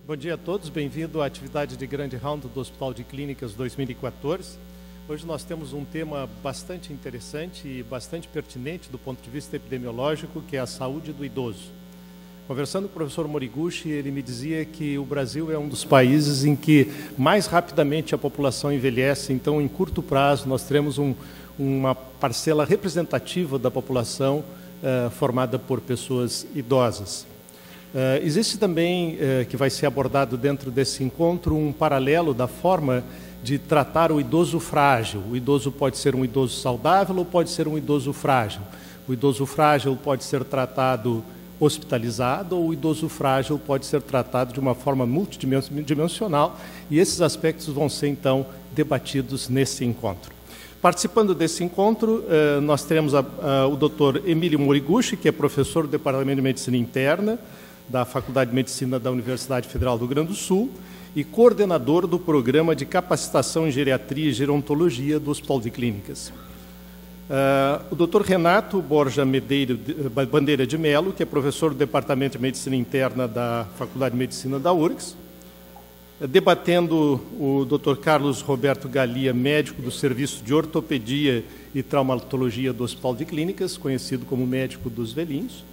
Bom dia a todos, bem-vindo à atividade de grande round do Hospital de Clínicas 2014. Hoje nós temos um tema bastante interessante e bastante pertinente do ponto de vista epidemiológico, que é a saúde do idoso. Conversando com o professor Moriguchi, ele me dizia que o Brasil é um dos países em que mais rapidamente a população envelhece, então em curto prazo nós teremos uma parcela representativa da população formada por pessoas idosas. Existe também, que vai ser abordado dentro desse encontro, um paralelo da forma de tratar o idoso frágil. O idoso pode ser um idoso saudável ou pode ser um idoso frágil. O idoso frágil pode ser tratado hospitalizado ou o idoso frágil pode ser tratado de uma forma multidimensional, e esses aspectos vão ser, então, debatidos nesse encontro. Participando desse encontro, nós teremos o Dr. Emílio Moriguchi, que é professor do Departamento de Medicina Interna da Faculdade de Medicina da Universidade Federal do Rio Grande do Sul e coordenador do Programa de Capacitação em Geriatria e Gerontologia do Hospital de Clínicas. O Dr. Renato Borja Bandeira de Melo, que é professor do Departamento de Medicina Interna da Faculdade de Medicina da URGS. Debatendo o Dr. Carlos Roberto Galia, médico do Serviço de Ortopedia e Traumatologia do Hospital de Clínicas, conhecido como médico dos velhinhos.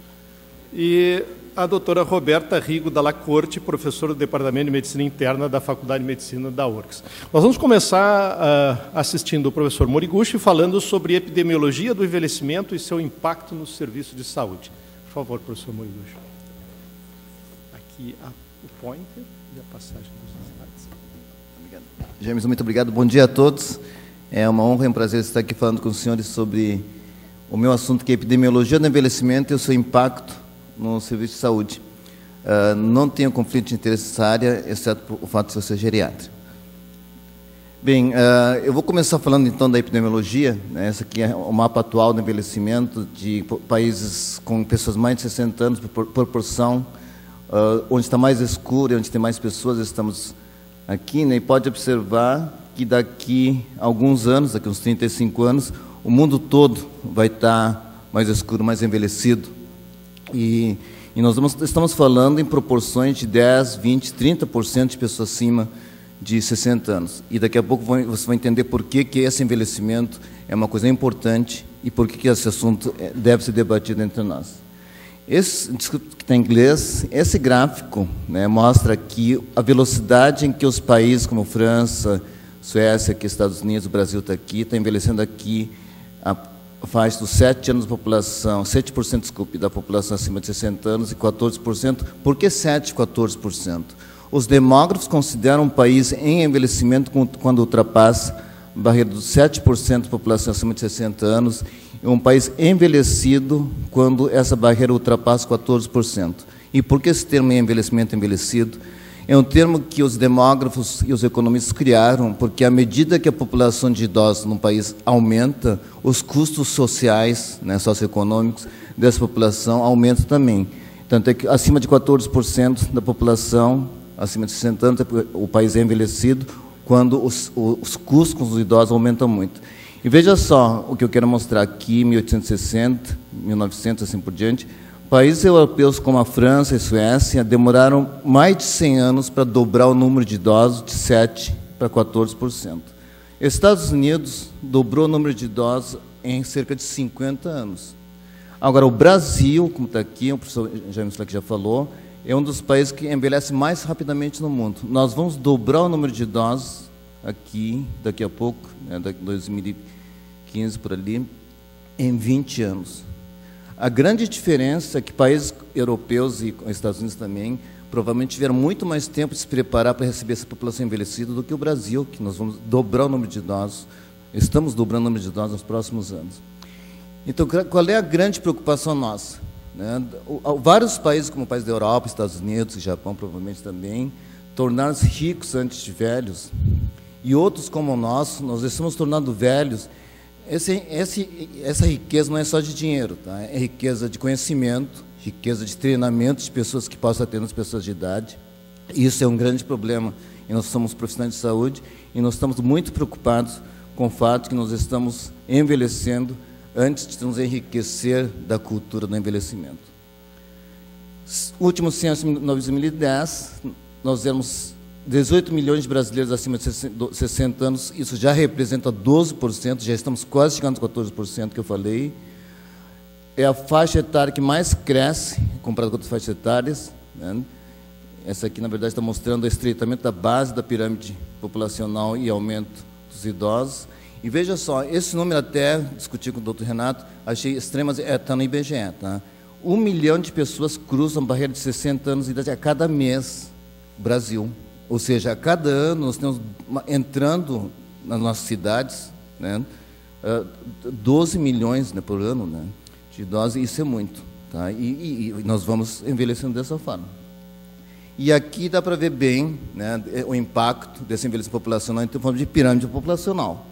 E a doutora Roberta Rigo Dalla Corte, professora do Departamento de Medicina Interna da Faculdade de Medicina da URGS. Nós vamos começar assistindo o professor Moriguchi falando sobre epidemiologia do envelhecimento e seu impacto no serviço de saúde. Por favor, professor Moriguchi. Aqui o pointer e a passagem dos slides. Obrigado. James, muito obrigado. Bom dia a todos. É uma honra e um prazer estar aqui falando com os senhores sobre o meu assunto, que é epidemiologia do envelhecimento e o seu impacto no serviço de saúde. Não tenho conflito de interesse nessa área, exceto o fato de eu ser geriatra. Bem, eu vou começar falando então da epidemiologia, né? Essa aqui é o mapa atual do envelhecimento de países com pessoas mais de 60 anos, por proporção, onde está mais escuro e onde tem mais pessoas, estamos aqui, né? E pode observar que daqui a alguns anos, daqui a uns 35 anos, o mundo todo vai estar mais escuro, mais envelhecido. E nós estamos falando em proporções de 10, 20, 30% de pessoas acima de 60 anos. E daqui a pouco você vai entender por que esse envelhecimento é uma coisa importante e por que esse assunto deve ser debatido entre nós. Desculpa que está em inglês, esse gráfico, né, mostra aqui a velocidade em que os países como França, Suécia, aqui Estados Unidos, o Brasil está aqui, está envelhecendo aqui a faixa dos 7 anos da população, 7%, desculpe, da população acima de 60 anos e 14%. Por que 7% e 14%? Os demógrafos consideram um país em envelhecimento quando ultrapassa a barreira dos 7% da população acima de 60 anos e um país envelhecido quando essa barreira ultrapassa 14%. E por que esse termo é envelhecimento envelhecido? É um termo que os demógrafos e os economistas criaram, porque à medida que a população de idosos num país aumenta, os custos sociais, né, socioeconômicos dessa população aumentam também. Tanto é que acima de 14% da população, acima de 60 anos, o país é envelhecido quando os custos com os idosos aumentam muito. E veja só o que eu quero mostrar aqui, 1860, 1900, assim por diante. Países europeus como a França e a Suécia demoraram mais de 100 anos para dobrar o número de idosos de 7% para 14%. Estados Unidos dobrou o número de idosos em cerca de 50 anos. Agora, o Brasil, como está aqui, o professor James já falou, é um dos países que envelhece mais rapidamente no mundo. Nós vamos dobrar o número de idosos aqui, daqui a pouco, né, 2015 por ali, em 20 anos. A grande diferença é que países europeus e Estados Unidos também provavelmente tiveram muito mais tempo de se preparar para receber essa população envelhecida do que o Brasil, que nós vamos dobrar o número de idosos, estamos dobrando o número de idosos nos próximos anos. Então, qual é a grande preocupação nossa? Né? Vários países, como o país da Europa, Estados Unidos e Japão, provavelmente também, tornaram-se ricos antes de velhos, e outros como nós estamos tornando velhos. Essa riqueza não é só de dinheiro, tá? É riqueza de conhecimento, riqueza de treinamento de pessoas que possam atender as pessoas de idade. Isso é um grande problema, e nós somos profissionais de saúde, e nós estamos muito preocupados com o fato que nós estamos envelhecendo antes de nos enriquecer da cultura do envelhecimento. O último censo, em 2010, nós temos 18 milhões de brasileiros acima de 60 anos, isso já representa 12%, já estamos quase chegando aos 14% que eu falei. É a faixa etária que mais cresce, comparado com outras faixas etárias, né? Essa aqui, na verdade, está mostrando o estreitamento da base da pirâmide populacional e aumento dos idosos. E veja só, esse número até, discuti com o doutor Renato, achei extremo, está no IBGE, tá? 1 milhão de pessoas cruzam a barreira de 60 anos de idade a cada mês no Brasil. Ou seja, a cada ano nós temos entrando nas nossas cidades, né, 12 milhões, né, por ano, né, de idosos, isso é muito. Tá? E nós vamos envelhecendo dessa forma. E aqui dá para ver bem, né, o impacto desse envelhecimento populacional em forma de pirâmide populacional.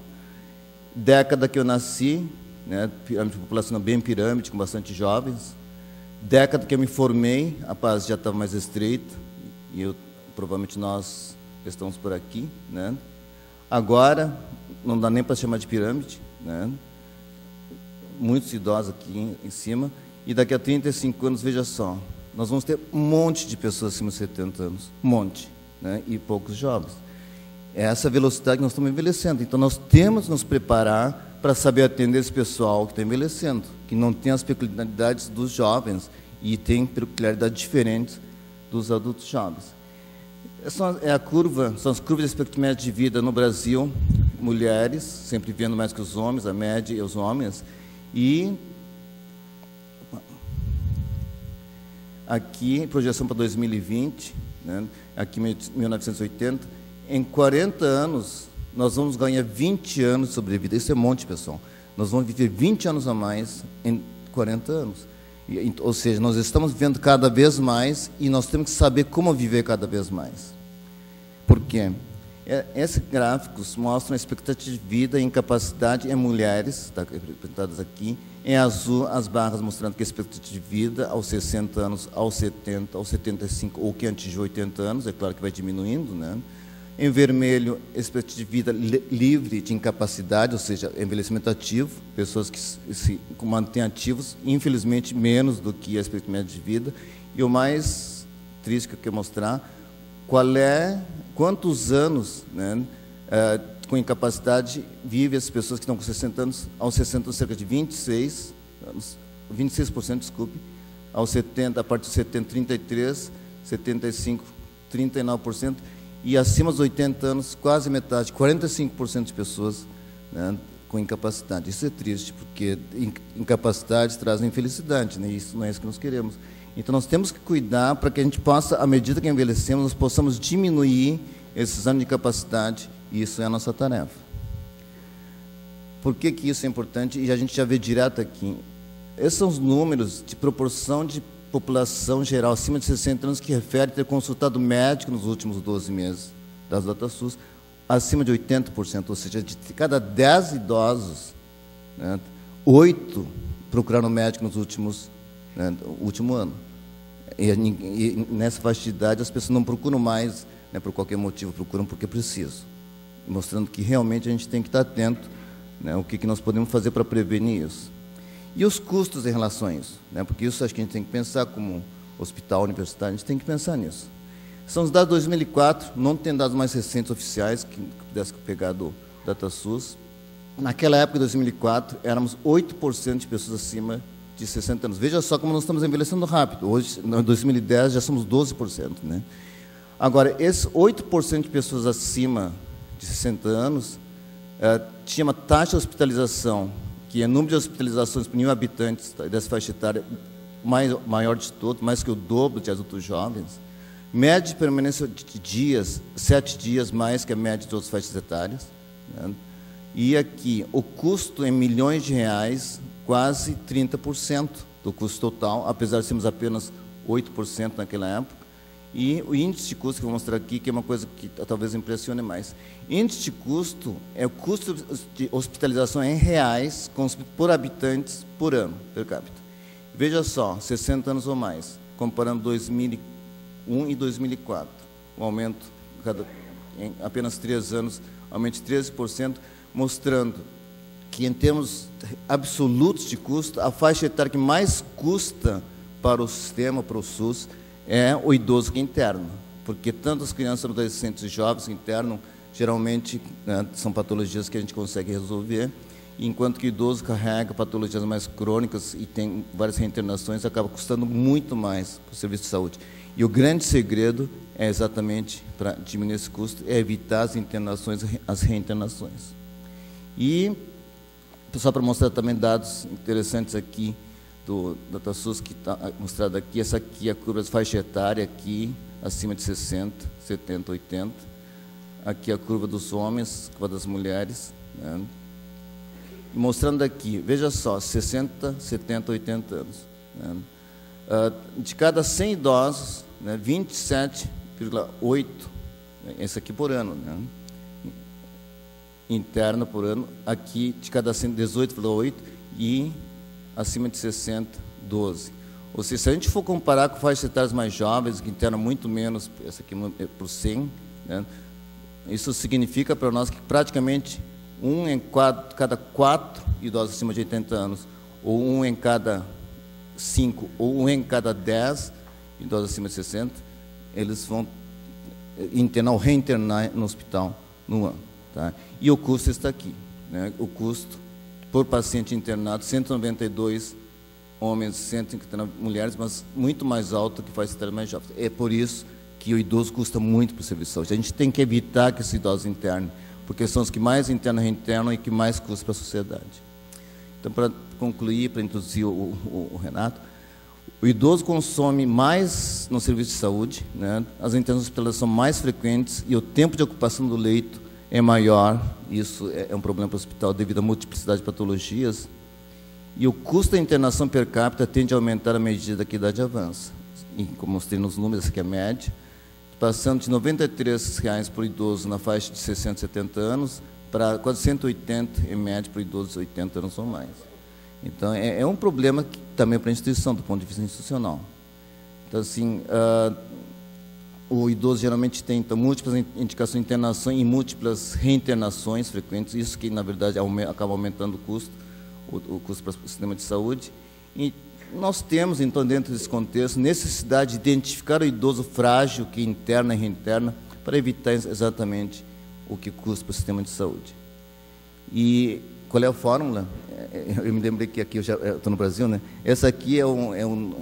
Década que eu nasci, né, pirâmide populacional bem pirâmide, com bastante jovens. Década que eu me formei, a paz já estava mais estreita, e provavelmente nós estamos por aqui, né? Agora, não dá nem para chamar de pirâmide, né? Muitos idosos aqui em cima, e daqui a 35 anos, veja só, nós vamos ter um monte de pessoas acima de 70 anos, um monte, né? E poucos jovens. É essa velocidade que nós estamos envelhecendo, então nós temos que nos preparar para saber atender esse pessoal que está envelhecendo, que não tem as peculiaridades dos jovens e tem peculiaridades diferentes dos adultos jovens. É a curva, são as curvas de expectativa média de vida no Brasil, mulheres, sempre vivendo mais que os homens, a média e os homens, e aqui, projeção para 2020, né, aqui 1980, em 40 anos, nós vamos ganhar 20 anos de sobrevida. Isso é um monte, pessoal. Nós vamos viver 20 anos a mais em 40 anos. Ou seja, nós estamos vivendo cada vez mais e nós temos que saber como viver cada vez mais. Por quê? Esses gráficos mostram a expectativa de vida e incapacidade em mulheres, está representadas aqui, em azul, as barras mostrando que a expectativa de vida aos 60 anos, aos 70, aos 75, ou que antes de 80 anos, é claro que vai diminuindo, né? Em vermelho, expectativa de vida livre de incapacidade, ou seja, envelhecimento ativo, pessoas que se mantêm ativos, infelizmente menos do que a expectativa média de vida. E o mais triste que eu quero mostrar, quantos anos, né, com incapacidade vive as pessoas que estão com 60 anos, aos 60 anos, cerca de 26%, desculpe, aos 70, a partir de 70, 33%, 75%, 39%, e acima dos 80 anos, quase metade, 45% de pessoas, né, com incapacidade. Isso é triste, porque incapacidades trazem infelicidade, né? Isso não é isso que nós queremos. Então, nós temos que cuidar para que a gente possa, à medida que envelhecemos, nós possamos diminuir esses anos de incapacidade, e isso é a nossa tarefa. Por que isso é importante? E a gente já vê direto aqui. Esses são os números de proporção de população geral acima de 60 anos que refere ter consultado médico nos últimos 12 meses das DataSUS, acima de 80%, ou seja, de cada 10 idosos, né, 8 procuraram médico nos último ano. E nessa faixa de idade, as pessoas não procuram mais, né, por qualquer motivo, procuram porque precisam, mostrando que realmente a gente tem que estar atento, né, o que nós podemos fazer para prevenir isso. E os custos em relação a isso, né? Porque isso acho que a gente tem que pensar como hospital universitário, a gente tem que pensar nisso. São os dados de 2004, não tem dados mais recentes oficiais, que pudesse pegar do DataSUS. Naquela época, em 2004, éramos 8% de pessoas acima de 60 anos. Veja só como nós estamos envelhecendo rápido. Hoje, em 2010, já somos 12%. Né? Agora, esses 8% de pessoas acima de 60 anos tinha uma taxa de hospitalização, que é o número de hospitalizações por 1.000 habitantes dessa faixa etária maior de todos, mais que o dobro de adultos jovens. Média de permanência de dias, 7 dias mais que a média de outras faixas etárias. Né? E aqui, o custo em milhões de reais, quase 30% do custo total, apesar de sermos apenas 8% naquela época. E o índice de custo que eu vou mostrar aqui, que é uma coisa que talvez impressione mais. Índice de custo é o custo de hospitalização em reais por habitantes por ano, per capita. Veja só, 60 anos ou mais, comparando 2001 e 2004. Um aumento, em apenas 3 anos, aumento de 13%, mostrando que, em termos absolutos de custo, a faixa etária que mais custa para o sistema, para o SUS, é o idoso que é interno. porque tanto as crianças, adolescentes e jovens que internam, geralmente, né, são patologias que a gente consegue resolver, enquanto que o idoso carrega patologias mais crônicas e tem várias reinternações, acaba custando muito mais para o serviço de saúde. E o grande segredo é exatamente, para diminuir esse custo, é evitar as internações, as reinternações. E, só para mostrar também dados interessantes aqui, do DataSUS, que está mostrado aqui, essa aqui é a curva de faixa etária, aqui, acima de 60, 70, 80. Aqui a curva dos homens, a curva das mulheres, né? E mostrando aqui, veja só, 60, 70, 80 anos. Né? De cada 100 idosos, né, 27,8, esse aqui por ano, né? Interna por ano, aqui de cada 100, 18,8 e acima de 60, 12. Ou seja, se a gente for comparar com faixas etárias mais jovens, que internam muito menos, essa aqui é por 100, né? Isso significa para nós que praticamente cada 4 idosos acima de 80 anos, ou 1 em cada 5, ou 1 em cada 10 idosos acima de 60, eles vão internar ou reinternar no hospital no ano. Tá? E o custo está aqui, né? O custo por paciente internado, 192 homens, 159 mulheres, mas muito mais alto que faz estar mais jovens. É por isso que o idoso custa muito para o serviço de saúde. A gente tem que evitar que esses idosos internem, porque são os que mais internam, reinternam e que mais custam para a sociedade. Então, para concluir, para introduzir o Renato, o idoso consome mais no serviço de saúde, né? As internações hospitalares são mais frequentes e o tempo de ocupação do leito é maior. Isso é um problema para o hospital devido à multiplicidade de patologias. E o custo da internação per capita tende a aumentar à medida que a idade avança. E, como mostrei nos números, essa aqui é a média, passando de R$ 93 por idoso na faixa de 60, 70 anos para quase 180 em média para idosos de 80 anos ou mais. Então, é um problema que, também para a instituição, do ponto de vista institucional. Então, assim, o idoso geralmente tem então, múltiplas indicações de internação e múltiplas reinternações frequentes, isso que, na verdade, acaba aumentando o custo para o sistema de saúde. E nós temos, então, dentro desse contexto, necessidade de identificar o idoso frágil que interna e reinterna para evitar exatamente o que custa para o sistema de saúde. E qual é a fórmula? Eu me lembrei que aqui eu estou no Brasil, né? Essa aqui é um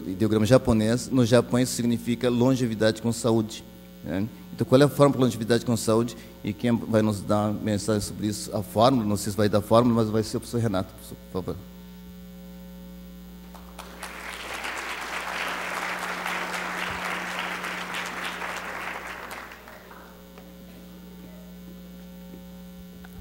ideograma japonês. No Japão isso significa longevidade com saúde, né? Então, qual é a fórmula para longevidade com saúde? E quem vai nos dar mensagem sobre isso? A fórmula, não sei se vai dar fórmula, mas vai ser o professor Renato, por favor.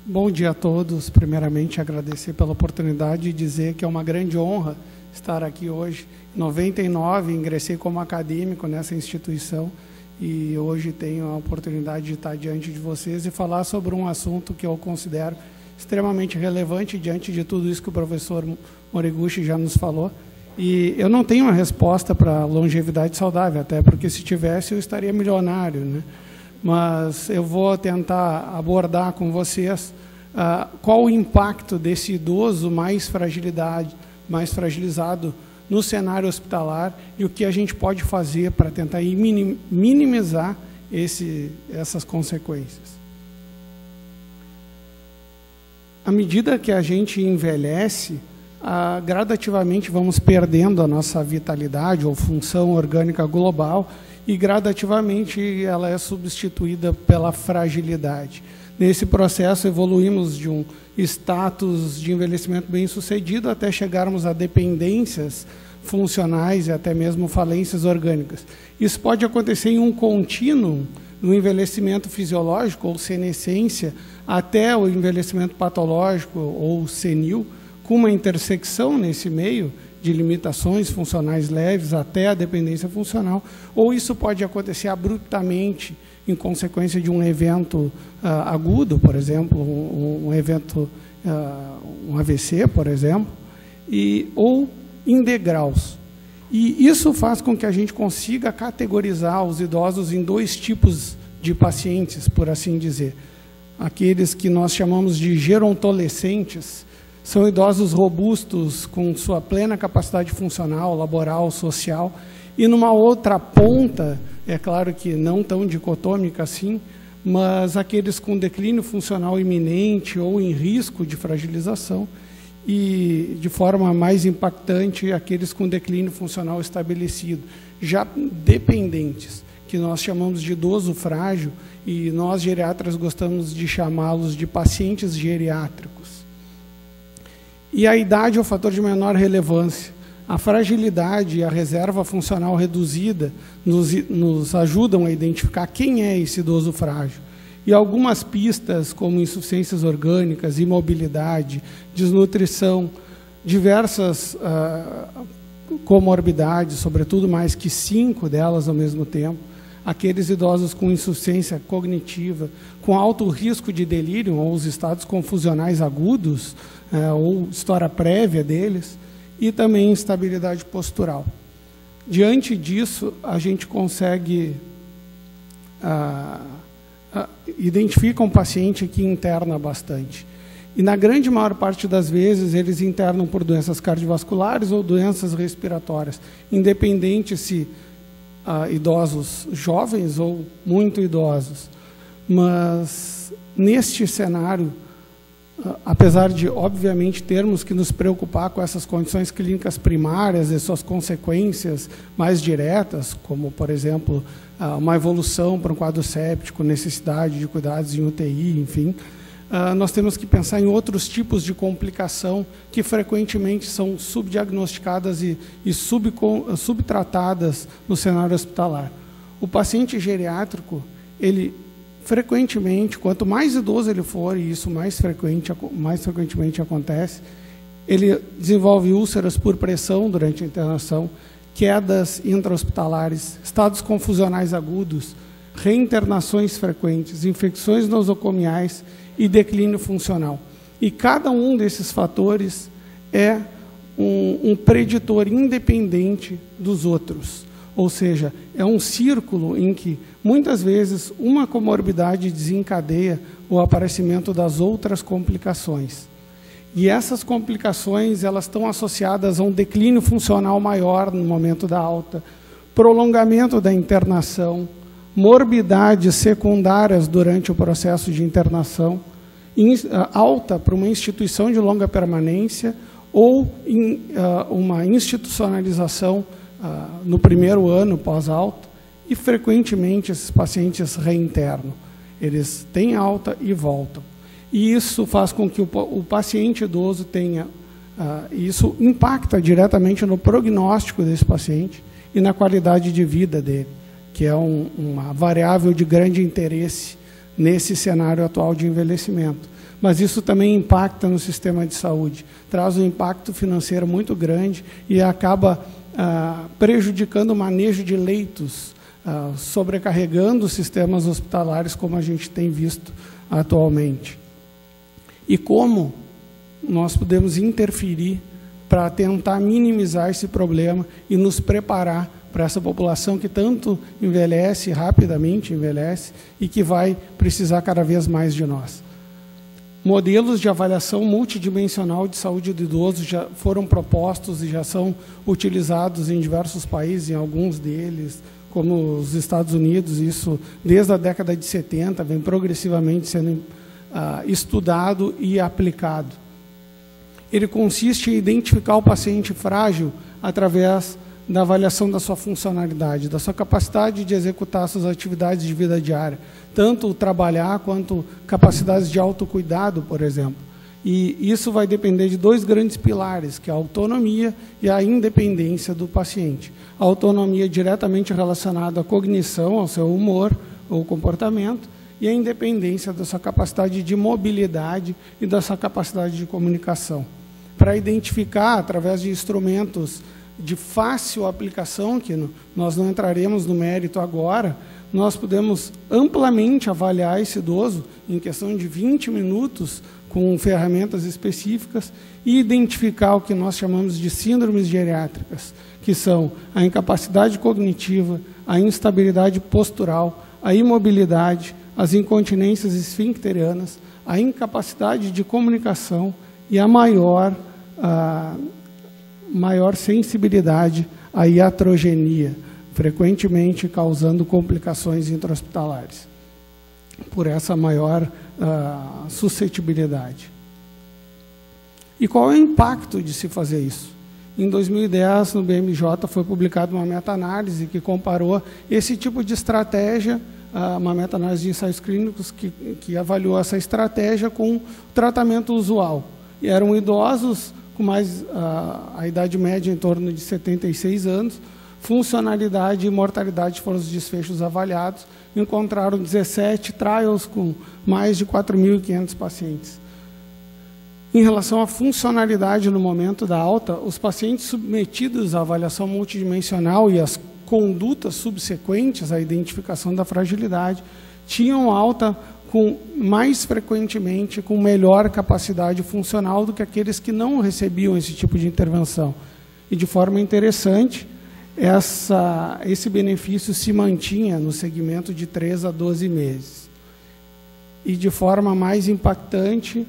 Bom dia a todos. Primeiramente, agradecer pela oportunidade de dizer que é uma grande honra estar aqui hoje. Em 99, ingressei como acadêmico nessa instituição e hoje tenho a oportunidade de estar diante de vocês e falar sobre um assunto que eu considero extremamente relevante diante de tudo isso que o professor Moriguchi já nos falou. E eu não tenho uma resposta para longevidade saudável, até porque se tivesse eu estaria milionário, né? Mas eu vou tentar abordar com vocês qual o impacto desse idoso mais fragilizado no cenário hospitalar e o que a gente pode fazer para tentar minimizar essas consequências. À medida que a gente envelhece, gradativamente vamos perdendo a nossa vitalidade ou função orgânica global e gradativamente ela é substituída pela fragilidade. Nesse processo evoluímos de um status de envelhecimento bem-sucedido até chegarmos a dependências funcionais e até mesmo falências orgânicas. Isso pode acontecer em um contínuo no envelhecimento fisiológico ou senescência até o envelhecimento patológico ou senil, com uma intersecção nesse meio de limitações funcionais leves até a dependência funcional, ou isso pode acontecer abruptamente em consequência de um evento agudo, por exemplo, um evento, um AVC, por exemplo, ou em degraus. E isso faz com que a gente consiga categorizar os idosos em dois tipos de pacientes, por assim dizer. Aqueles que nós chamamos de gerontolescentes, são idosos robustos, com sua plena capacidade funcional, laboral, social, e numa outra ponta é claro que não tão dicotômica assim, mas aqueles com declínio funcional iminente ou em risco de fragilização, e, de forma mais impactante, aqueles com declínio funcional estabelecido, já dependentes, que nós chamamos de idoso frágil, e nós geriatras gostamos de chamá-los de pacientes geriátricos. E a idade é o fator de menor relevância. A fragilidade e a reserva funcional reduzida nos ajudam a identificar quem é esse idoso frágil. E algumas pistas, como insuficiências orgânicas, imobilidade, desnutrição, diversas comorbidades, sobretudo mais que 5 delas ao mesmo tempo, aqueles idosos com insuficiência cognitiva, com alto risco de delírio, ou os estados confusionais agudos, ou história prévia deles, e também instabilidade postural. Diante disso, a gente consegue identifica um paciente que interna bastante. E na grande maior parte das vezes, eles internam por doenças cardiovasculares ou doenças respiratórias, independente se idosos jovens ou muito idosos. Mas, neste cenário, apesar de, obviamente, termos que nos preocupar com essas condições clínicas primárias e suas consequências mais diretas, como, por exemplo, uma evolução para um quadro séptico, necessidade de cuidados em UTI, enfim, nós temos que pensar em outros tipos de complicação que frequentemente são subdiagnosticadas e subtratadas no cenário hospitalar. O paciente geriátrico, ele frequentemente, quanto mais idoso ele for, e isso mais frequentemente acontece, ele desenvolve úlceras por pressão durante a internação, quedas intra-hospitalares, estados confusionais agudos, reinternações frequentes, infecções nosocomiais e declínio funcional. E cada um desses fatores é um preditor independente dos outros. Ou seja, é um círculo em que, muitas vezes, uma comorbidade desencadeia o aparecimento das outras complicações. E essas complicações, elas estão associadas a um declínio funcional maior no momento da alta, prolongamento da internação, morbidades secundárias durante o processo de internação, alta para uma instituição de longa permanência ou uma institucionalização no primeiro ano pós-alta, e frequentemente esses pacientes reinternam. Eles têm alta e voltam. E isso faz com que o paciente idoso tenha, isso impacta diretamente no prognóstico desse paciente e na qualidade de vida dele, que é uma variável de grande interesse nesse cenário atual de envelhecimento. Mas isso também impacta no sistema de saúde, traz um impacto financeiro muito grande e acaba prejudicando o manejo de leitos, sobrecarregando os sistemas hospitalares, como a gente tem visto atualmente. E como nós podemos interferir para tentar minimizar esse problema e nos preparar para essa população que tanto envelhece, rapidamente envelhece, e que vai precisar cada vez mais de nós. Modelos de avaliação multidimensional de saúde do idoso já foram propostos e já são utilizados em diversos países, em alguns deles, como os Estados Unidos. Isso, desde a década de 70, vem progressivamente sendo estudado e aplicado. Ele consiste em identificar o paciente frágil através da avaliação da sua funcionalidade, da sua capacidade de executar suas atividades de vida diária, tanto trabalhar quanto capacidades de autocuidado, por exemplo. E isso vai depender de dois grandes pilares, que é a autonomia e a independência do paciente. A autonomia diretamente relacionada à cognição, ao seu humor ou comportamento, e a independência da sua capacidade de mobilidade e da sua capacidade de comunicação. Para identificar, através de instrumentos de fácil aplicação, que nós não entraremos no mérito agora, nós podemos amplamente avaliar esse idoso em questão de 20 minutos com ferramentas específicas e identificar o que nós chamamos de síndromes geriátricas, que são a incapacidade cognitiva, a instabilidade postural, a imobilidade, as incontinências esfincterianas, a incapacidade de comunicação e a maior sensibilidade à iatrogenia, frequentemente causando complicações intra-hospitalares, por essa maior suscetibilidade. E qual é o impacto de se fazer isso? Em 2010, no BMJ, foi publicada uma meta-análise que comparou esse tipo de estratégia, uma meta-análise de ensaios clínicos que avaliou essa estratégia com o tratamento usual. E eram idosos com mais a idade média em torno de 76 anos, funcionalidade e mortalidade foram os desfechos avaliados, encontraram 17 trials com mais de 4.500 pacientes. Em relação à funcionalidade no momento da alta, os pacientes submetidos à avaliação multidimensional e as condutas subsequentes à identificação da fragilidade tinham alta mais frequentemente com melhor capacidade funcional do que aqueles que não recebiam esse tipo de intervenção. E, de forma interessante, esse benefício se mantinha no segmento de 3 a 12 meses. E, de forma mais impactante,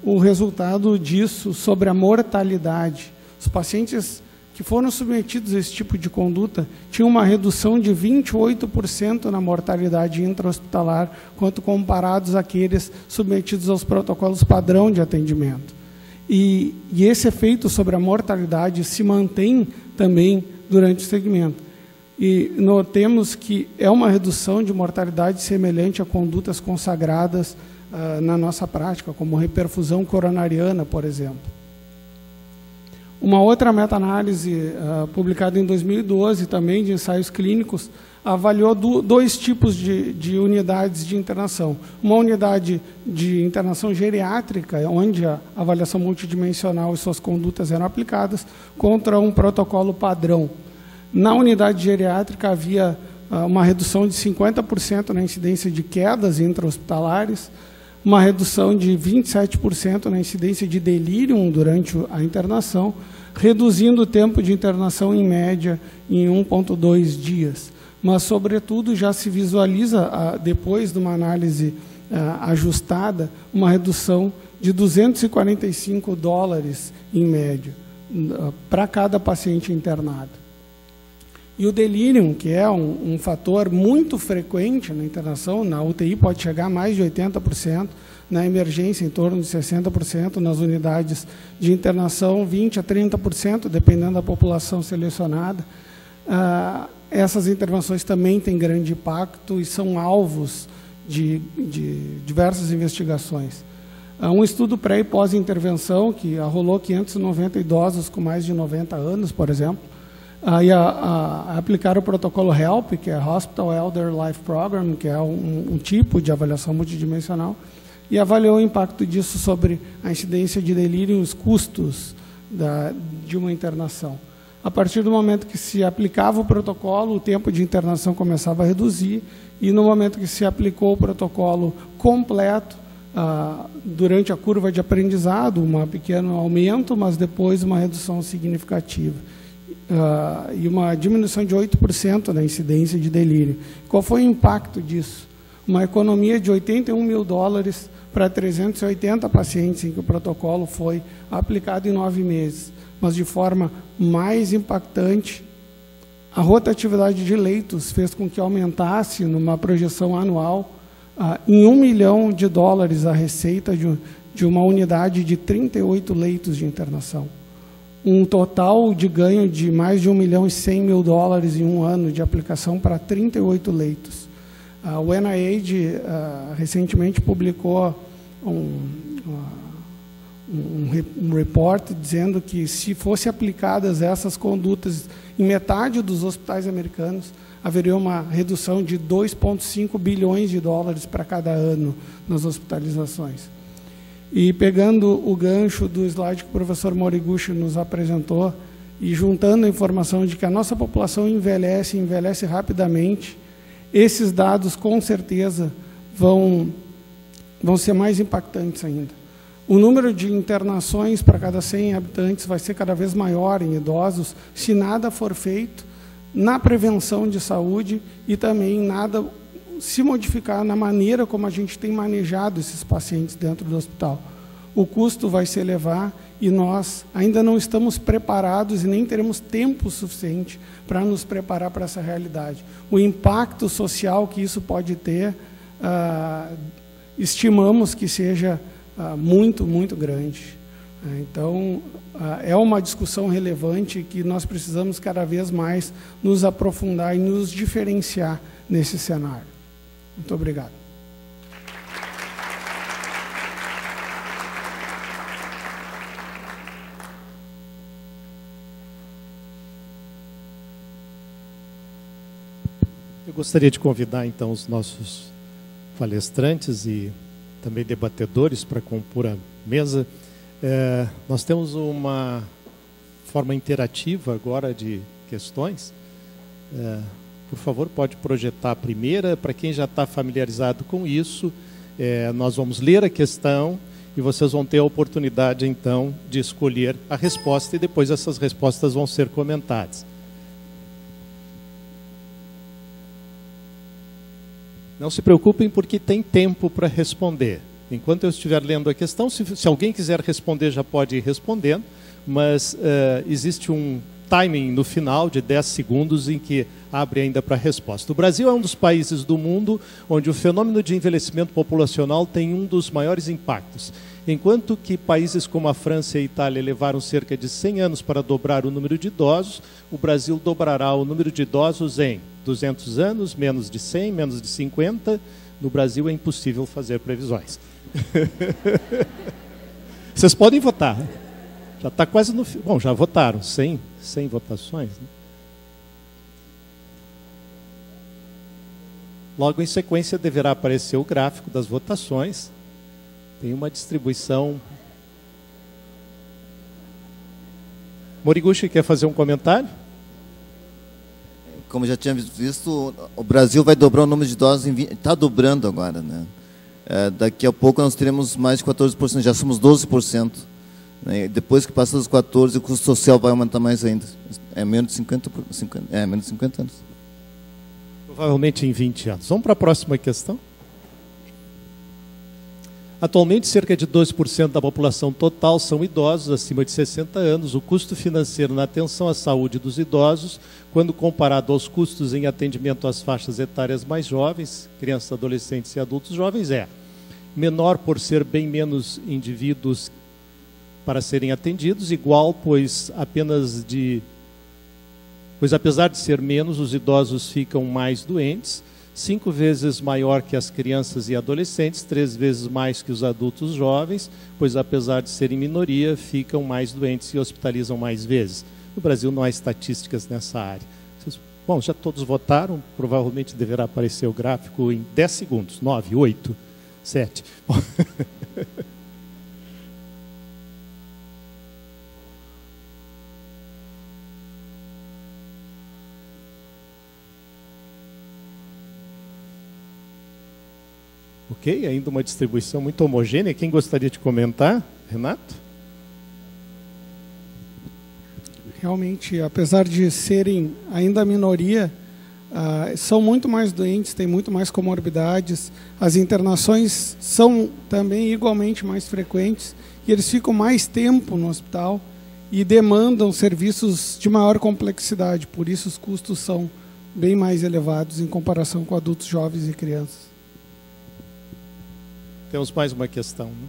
o resultado disso sobre a mortalidade. Os pacientes que foram submetidos a esse tipo de conduta tinham uma redução de 28% na mortalidade intra-hospitalar, quanto comparados àqueles submetidos aos protocolos padrão de atendimento. E esse efeito sobre a mortalidade se mantém também durante o segmento. E notemos que é uma redução de mortalidade semelhante a condutas consagradas na nossa prática, como reperfusão coronariana, por exemplo. Uma outra meta-análise publicada em 2012, também de ensaios clínicos, avaliou dois tipos de unidades de internação. Uma unidade de internação geriátrica, onde a avaliação multidimensional e suas condutas eram aplicadas, contra um protocolo padrão. Na unidade geriátrica havia uma redução de 50% na incidência de quedas intra-hospitalares, uma redução de 27% na incidência de delírio durante a internação, reduzindo o tempo de internação em média em 1,2 dias. Mas, sobretudo, já se visualiza, depois de uma análise ajustada, uma redução de $245 em média para cada paciente internado. E o delírio, que é um fator muito frequente na internação, na UTI pode chegar a mais de 80%, na emergência em torno de 60%, nas unidades de internação 20% a 30%, dependendo da população selecionada. Essas intervenções também têm grande impacto e são alvos de diversas investigações. Um estudo pré- e pós-intervenção que arrolou 590 idosos com mais de 90 anos, por exemplo, aplicar o protocolo HELP, que é Hospital Elder Life Program, que é um tipo de avaliação multidimensional, e avaliou o impacto disso sobre a incidência de delírio e os custos de uma internação. A partir do momento que se aplicava o protocolo, o tempo de internação começava a reduzir, e no momento que se aplicou o protocolo completo, durante a curva de aprendizado, um pequeno aumento, mas depois uma redução significativa. E uma diminuição de 8% na incidência de delírio. Qual foi o impacto disso? Uma economia de $81 mil para 380 pacientes em que o protocolo foi aplicado em 9 meses. Mas, de forma mais impactante, a rotatividade de leitos fez com que aumentasse, numa projeção anual, em $1 milhão a receita de uma unidade de 38 leitos de internação. Um total de ganho de mais de $1.100.000 em um ano de aplicação para 38 leitos. O NIH recentemente publicou um report dizendo que, se fossem aplicadas essas condutas em metade dos hospitais americanos, haveria uma redução de $2,5 bilhões para cada ano nas hospitalizações. E, pegando o gancho do slide que o professor Moriguchi nos apresentou, e juntando a informação de que a nossa população envelhece rapidamente, esses dados, com certeza, vão ser mais impactantes ainda. O número de internações para cada 100 habitantes vai ser cada vez maior em idosos, se nada for feito na prevenção de saúde e também nada se modificar na maneira como a gente tem manejado esses pacientes dentro do hospital. o custo vai se elevar e nós ainda não estamos preparados e nem teremos tempo suficiente para nos preparar para essa realidade. O impacto social que isso pode ter, estimamos que seja muito, muito grande. Então, é uma discussão relevante que nós precisamos cada vez mais nos aprofundar e nos diferenciar nesse cenário. Muito obrigado. Eu gostaria de convidar, então, os nossos palestrantes e também debatedores para compor a mesa. Nós temos uma forma interativa agora de questões. Por favor, pode projetar a primeira. Para quem já está familiarizado com isso, nós vamos ler a questão e vocês vão ter a oportunidade, então, de escolher a resposta e depois essas respostas vão ser comentadas. Não se preocupem porque tem tempo para responder. Enquanto eu estiver lendo a questão, se alguém quiser responder, já pode ir respondendo, mas existe um timing no final de 10 segundos em que abre ainda para a resposta. O Brasil é um dos países do mundo onde o fenômeno de envelhecimento populacional tem um dos maiores impactos. Enquanto que países como a França e a Itália levaram cerca de 100 anos para dobrar o número de idosos, o Brasil dobrará o número de idosos em 200 anos, menos de 100, menos de 50. No Brasil é impossível fazer previsões. Vocês podem votar. Já está quase no fim. Bom, já votaram, 100 votações. Né? Logo em sequência deverá aparecer o gráfico das votações. Tem uma distribuição. Moriguchi, quer fazer um comentário? Como já tínhamos visto, o Brasil vai dobrar o número de idosos, está dobrando agora, né? Daqui a pouco nós teremos mais de 14%, já somos 12%. Né? Depois que passar dos 14%, o custo social vai aumentar mais ainda. É menos de 50 anos. Provavelmente em 20 anos. Vamos para a próxima questão. Atualmente, cerca de 2% da população total são idosos acima de 60 anos. O custo financeiro na atenção à saúde dos idosos, quando comparado aos custos em atendimento às faixas etárias mais jovens, crianças, adolescentes e adultos jovens, é menor por ser bem menos indivíduos para serem atendidos, igual, pois apesar de ser menos, os idosos ficam mais doentes, 5 vezes maior que as crianças e adolescentes, 3 vezes mais que os adultos jovens, pois apesar de serem minoria, ficam mais doentes e hospitalizam mais vezes. No Brasil não há estatísticas nessa área. Bom, já todos votaram, provavelmente deverá aparecer o gráfico em 10 segundos. 9, 8, 7. Ok, ainda uma distribuição muito homogênea. Quem gostaria de comentar? Renato? Realmente, apesar de serem ainda a minoria, são muito mais doentes, têm muito mais comorbidades, as internações são também igualmente mais frequentes e eles ficam mais tempo no hospital e demandam serviços de maior complexidade, por isso os custos são bem mais elevados em comparação com adultos jovens e crianças. Temos mais uma questão. Né?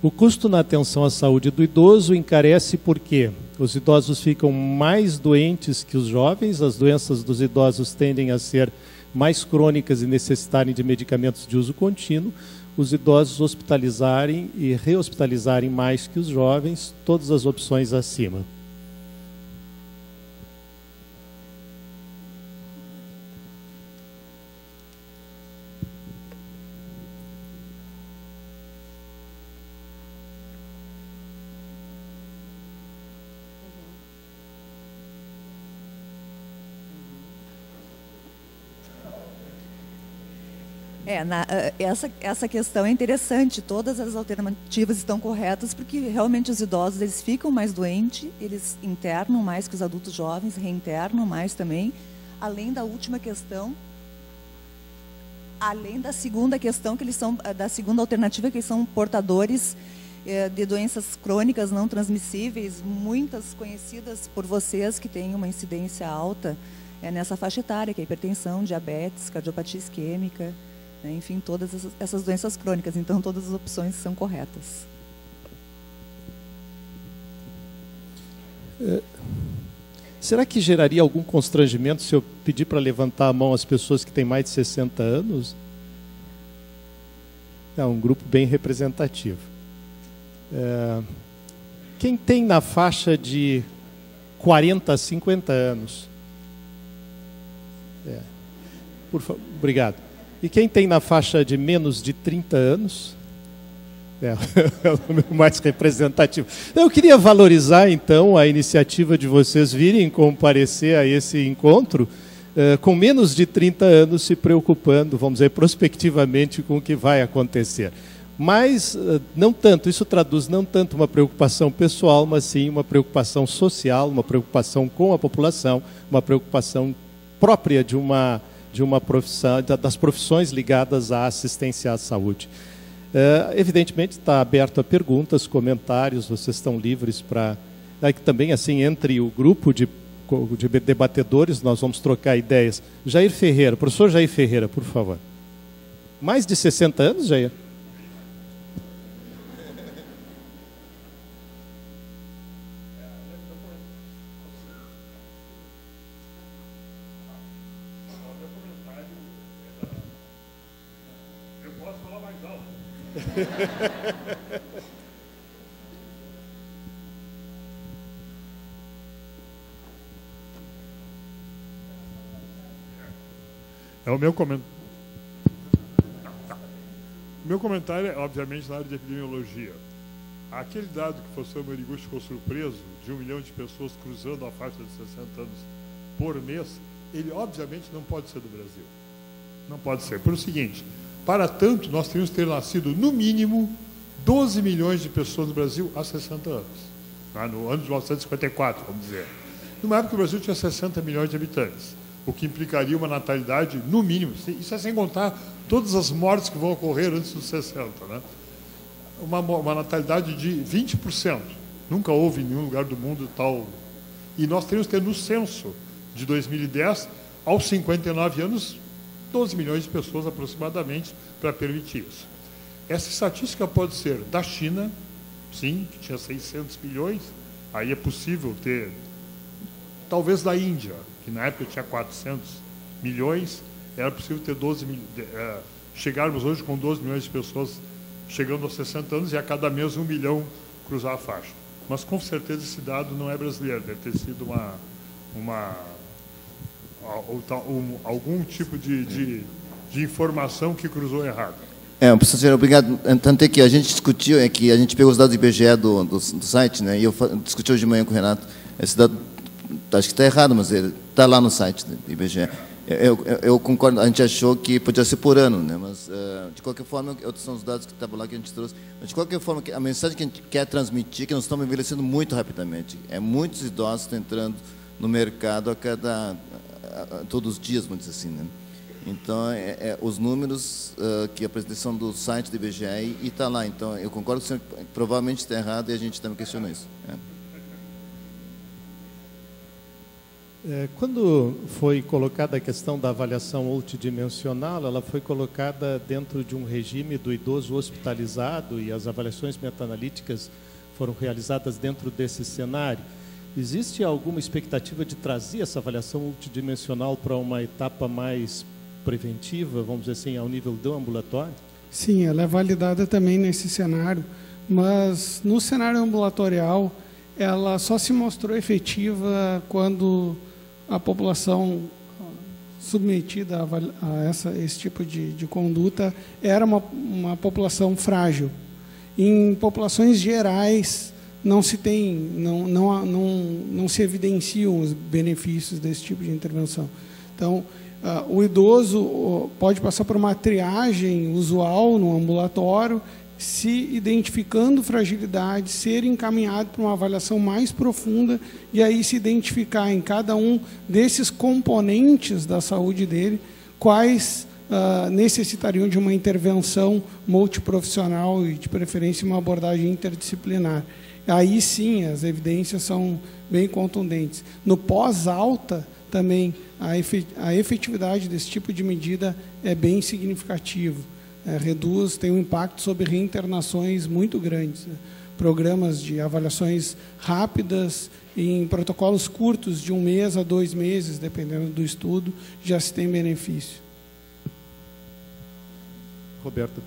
O custo na atenção à saúde do idoso encarece porque os idosos ficam mais doentes que os jovens, as doenças dos idosos tendem a ser mais crônicas e necessitarem de medicamentos de uso contínuo, os idosos hospitalizarem e rehospitalizarem mais que os jovens, todas as opções acima. Essa questão é interessante, todas as alternativas estão corretas, porque realmente os idosos eles ficam mais doentes, eles internam mais que os adultos jovens, reinternam mais também. Além da última questão, Além da segunda questão, que eles são, da segunda alternativa, que eles são portadores de doenças crônicas não transmissíveis, muitas conhecidas por vocês, que têm uma incidência alta nessa faixa etária, que é hipertensão, diabetes, cardiopatia isquêmica, né, enfim, todas essas doenças crônicas. Então, todas as opções são corretas. Será que geraria algum constrangimento se eu pedir para levantar a mão as pessoas que têm mais de 60 anos? É um grupo bem representativo. Quem tem na faixa de 40 a 50 anos? Por favor, obrigado. E quem tem na faixa de menos de 30 anos? É o número mais representativo. Eu queria valorizar, então, a iniciativa de vocês virem comparecer a esse encontro com menos de 30 anos, se preocupando, vamos dizer, prospectivamente com o que vai acontecer. Mas, não tanto, isso traduz não tanto uma preocupação pessoal, mas sim uma preocupação social, uma preocupação com a população, uma preocupação própria de uma profissão, das profissões ligadas à assistência à saúde. Evidentemente está aberto a perguntas, comentários, vocês estão livres para... Também, assim, entre o grupo de debatedores, nós vamos trocar ideias. Jair Ferreira, professor Jair Ferreira, por favor. Mais de 60 anos, Jair? O meu comentário. Meu comentário é, obviamente, na área de epidemiologia. Aquele dado que o professor Moriguchi ficou surpreso, de 1 milhão de pessoas cruzando a faixa de 60 anos por mês, ele, obviamente, não pode ser do Brasil. Não pode ser. Por o seguinte, para tanto, nós teríamos que ter nascido, no mínimo, 12 milhões de pessoas no Brasil há 60 anos. No ano de 1954, vamos dizer. Numa época, o Brasil tinha 60 milhões de habitantes, o que implicaria uma natalidade, no mínimo, isso é sem contar todas as mortes que vão ocorrer antes dos 60, né? Uma natalidade de 20%. Nunca houve em nenhum lugar do mundo tal. E nós teríamos que ter, no censo de 2010, aos 59 anos, 12 milhões de pessoas aproximadamente para permitir isso. Essa estatística pode ser da China, sim, que tinha 600 milhões, aí é possível ter, talvez da Índia, que na época tinha 400 milhões, era possível ter chegarmos hoje com 12 milhões de pessoas chegando aos 60 anos e a cada mês 1 milhão cruzar a faixa. Mas com certeza esse dado não é brasileiro, deve ter sido algum tipo de informação que cruzou errado. Professor, obrigado. Tanto é que a gente discutiu, que a gente pegou os dados do IBGE do site, né, e eu discuti hoje de manhã com o Renato. Esse dado, acho que está errado, mas ele está lá no site do IBGE. Eu concordo, a gente achou que podia ser por ano, né, mas, de qualquer forma, outros são os dados que estavam lá que a gente trouxe. Mas, de qualquer forma, a mensagem que a gente quer transmitir é que nós estamos envelhecendo muito rapidamente. Muitos idosos estão entrando no mercado todos os dias, vamos dizer assim, né? Então, os números que a apresentação do site do IBGE e está lá. Então, eu concordo que o senhor provavelmente está errado e a gente também questiona isso. Quando foi colocada a questão da avaliação multidimensional, ela foi colocada dentro de um regime do idoso hospitalizado e as avaliações meta-analíticas foram realizadas dentro desse cenário. Existe alguma expectativa de trazer essa avaliação multidimensional para uma etapa mais preventiva, vamos dizer assim, ao nível do ambulatório? Sim, ela é validada também nesse cenário, mas no cenário ambulatorial ela só se mostrou efetiva quando a população submetida a esse tipo de conduta era uma população frágil. Em populações gerais não se evidenciam os benefícios desse tipo de intervenção. Então, o idoso pode passar por uma triagem usual no ambulatório, se identificando fragilidade, ser encaminhado para uma avaliação mais profunda e aí se identificar em cada um desses componentes da saúde dele quais necessitariam de uma intervenção multiprofissional e, de preferência, uma abordagem interdisciplinar. Aí sim, as evidências são bem contundentes. No pós-alta, também, a efetividade desse tipo de medida é bem significativa. Tem um impacto sobre reinternações muito grandes, né? Programas de avaliações rápidas, em protocolos curtos, de 1 mês a 2 meses, dependendo do estudo, já se tem benefício. Roberto.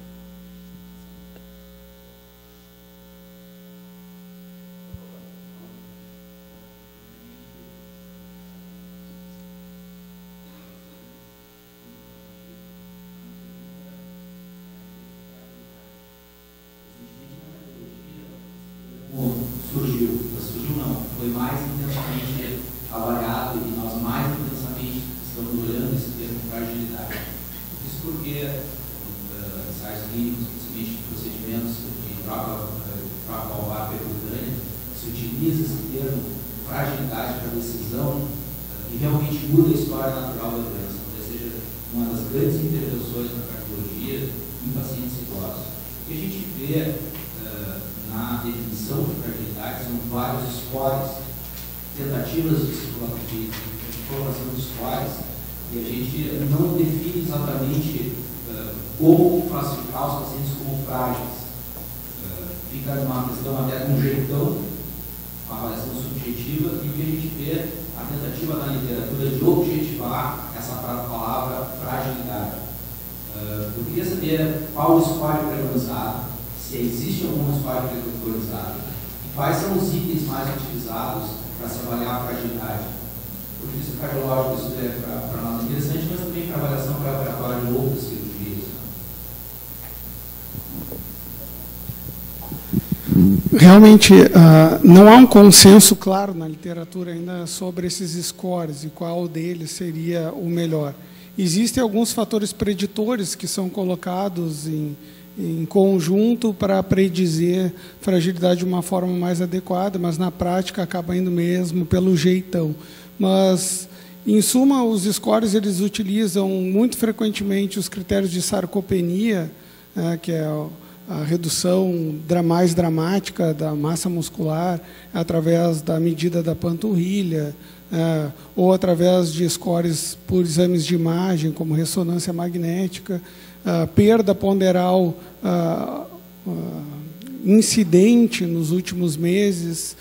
Surgiu não, foi mais intensamente avaliado e nós mais intensamente estamos olhando esse termo fragilidade. Isso porque ensaios clínicos, principalmente procedimentos de troca valvar percutânea, se utiliza esse termo fragilidade para decisão que realmente muda a história natural da doença. Talvez seja uma das grandes intervenções na cardiologia em pacientes idosos. O que a gente vê na definição de fragilidade são vários scores, tentativas de colocação de scores, e a gente não define exatamente como classificar os pacientes como frágeis. Fica numa questão até com um jeitão, uma avaliação subjetiva, e o que a gente vê, a tentativa na literatura de objetivar essa palavra fragilidade. Eu queria saber qual o score preconizado, se existe algum score preconizado, e quais são os itens mais utilizados para se avaliar a fragilidade. O registro cardiológico, isso é para nós interessante, mas também para avaliação pré-operatória de outras cirurgias. Realmente, não há um consenso claro na literatura ainda sobre esses scores e qual deles seria o melhor. Existem alguns fatores preditores que são colocados em conjunto para predizer fragilidade de uma forma mais adequada, mas na prática acaba indo mesmo pelo jeitão. Mas, em suma, os scores eles utilizam muito frequentemente os critérios de sarcopenia, que é a redução mais dramática da massa muscular através da medida da panturrilha, ou através de scores por exames de imagem, como ressonância magnética, perda ponderal incidente nos últimos meses,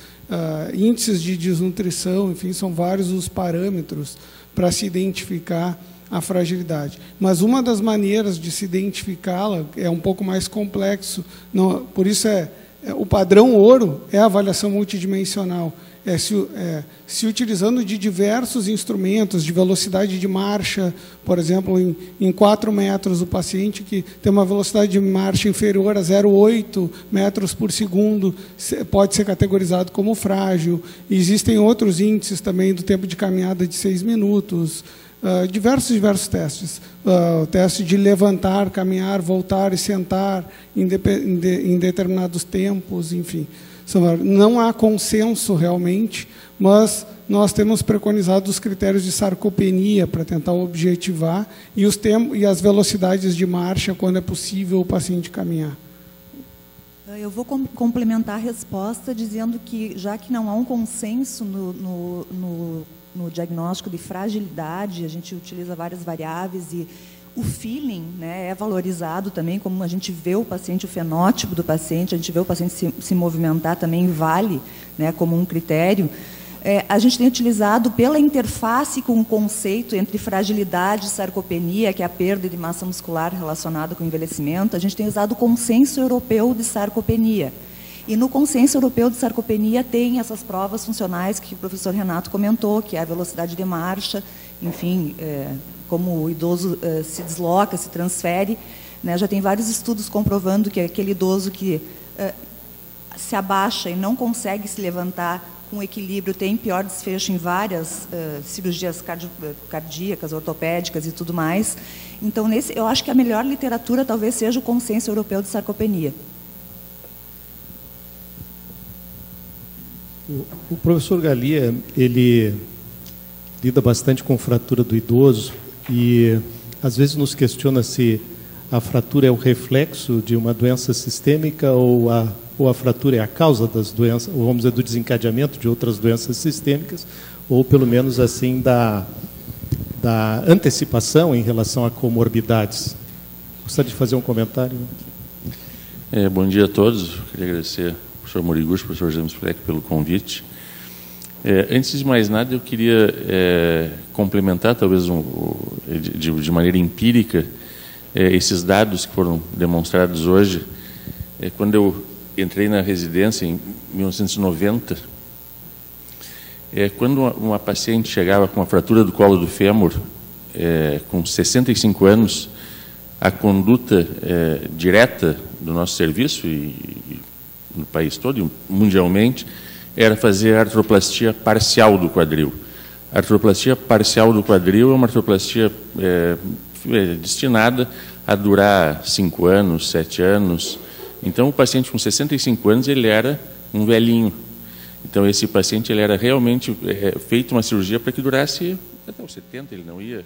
índices de desnutrição, enfim, são vários os parâmetros para se identificar a fragilidade. Mas uma das maneiras de se identificá-la é um pouco mais complexo, por isso o padrão ouro é a avaliação multidimensional. Se utilizando de diversos instrumentos, de velocidade de marcha, por exemplo, em 4 metros, o paciente que tem uma velocidade de marcha inferior a 0,8 metros por segundo pode ser categorizado como frágil. Existem outros índices também do tempo de caminhada de 6 minutos, diversos testes. O teste de levantar, caminhar, voltar e sentar em determinados tempos, enfim. Não há consenso realmente, mas nós temos preconizado os critérios de sarcopenia para tentar objetivar e as velocidades de marcha quando é possível o paciente caminhar. Eu vou complementar a resposta dizendo que, já que não há um consenso no diagnóstico de fragilidade, a gente utiliza várias variáveis e o feeling, né, é valorizado também, como a gente vê o paciente, o fenótipo do paciente, a gente vê o paciente se movimentar também vale, né, como um critério. A gente tem utilizado pela interface com o conceito entre fragilidade e sarcopenia, que é a perda de massa muscular relacionada com o envelhecimento, a gente tem usado o consenso europeu de sarcopenia. E no consenso europeu de sarcopenia tem essas provas funcionais que o professor Renato comentou, que é a velocidade de marcha, enfim, como o idoso se desloca, se transfere, né? Já tem vários estudos comprovando que aquele idoso que se abaixa e não consegue se levantar com equilíbrio tem pior desfecho em várias cirurgias cardíacas, ortopédicas e tudo mais. Então, eu acho que a melhor literatura talvez seja o consenso europeu de sarcopenia. O professor Galia, ele lida bastante com fratura do idoso e às vezes nos questiona se a fratura é o reflexo de uma doença sistêmica ou a fratura é a causa das doenças, ou vamos dizer, do desencadeamento de outras doenças sistêmicas, ou pelo menos assim da antecipação em relação a comorbidades. Gostaria de fazer um comentário? Bom dia a todos. Eu queria agradecer ao professor Moriguchi, ao professor James Fleck pelo convite. Antes de mais nada, eu queria complementar, talvez de maneira empírica, esses dados que foram demonstrados hoje. Quando eu entrei na residência em 1990, quando uma paciente chegava com uma fratura do colo do fêmur, com 65 anos, a conduta direta do nosso serviço, e no país todo e mundialmente, era fazer a artroplastia parcial do quadril. A artroplastia parcial do quadril é uma artroplastia destinada a durar 5 anos, 7 anos. Então, o paciente com 65 anos, ele era um velhinho. Então, esse paciente, ele era realmente feito uma cirurgia para que durasse até os 70, ele não ia.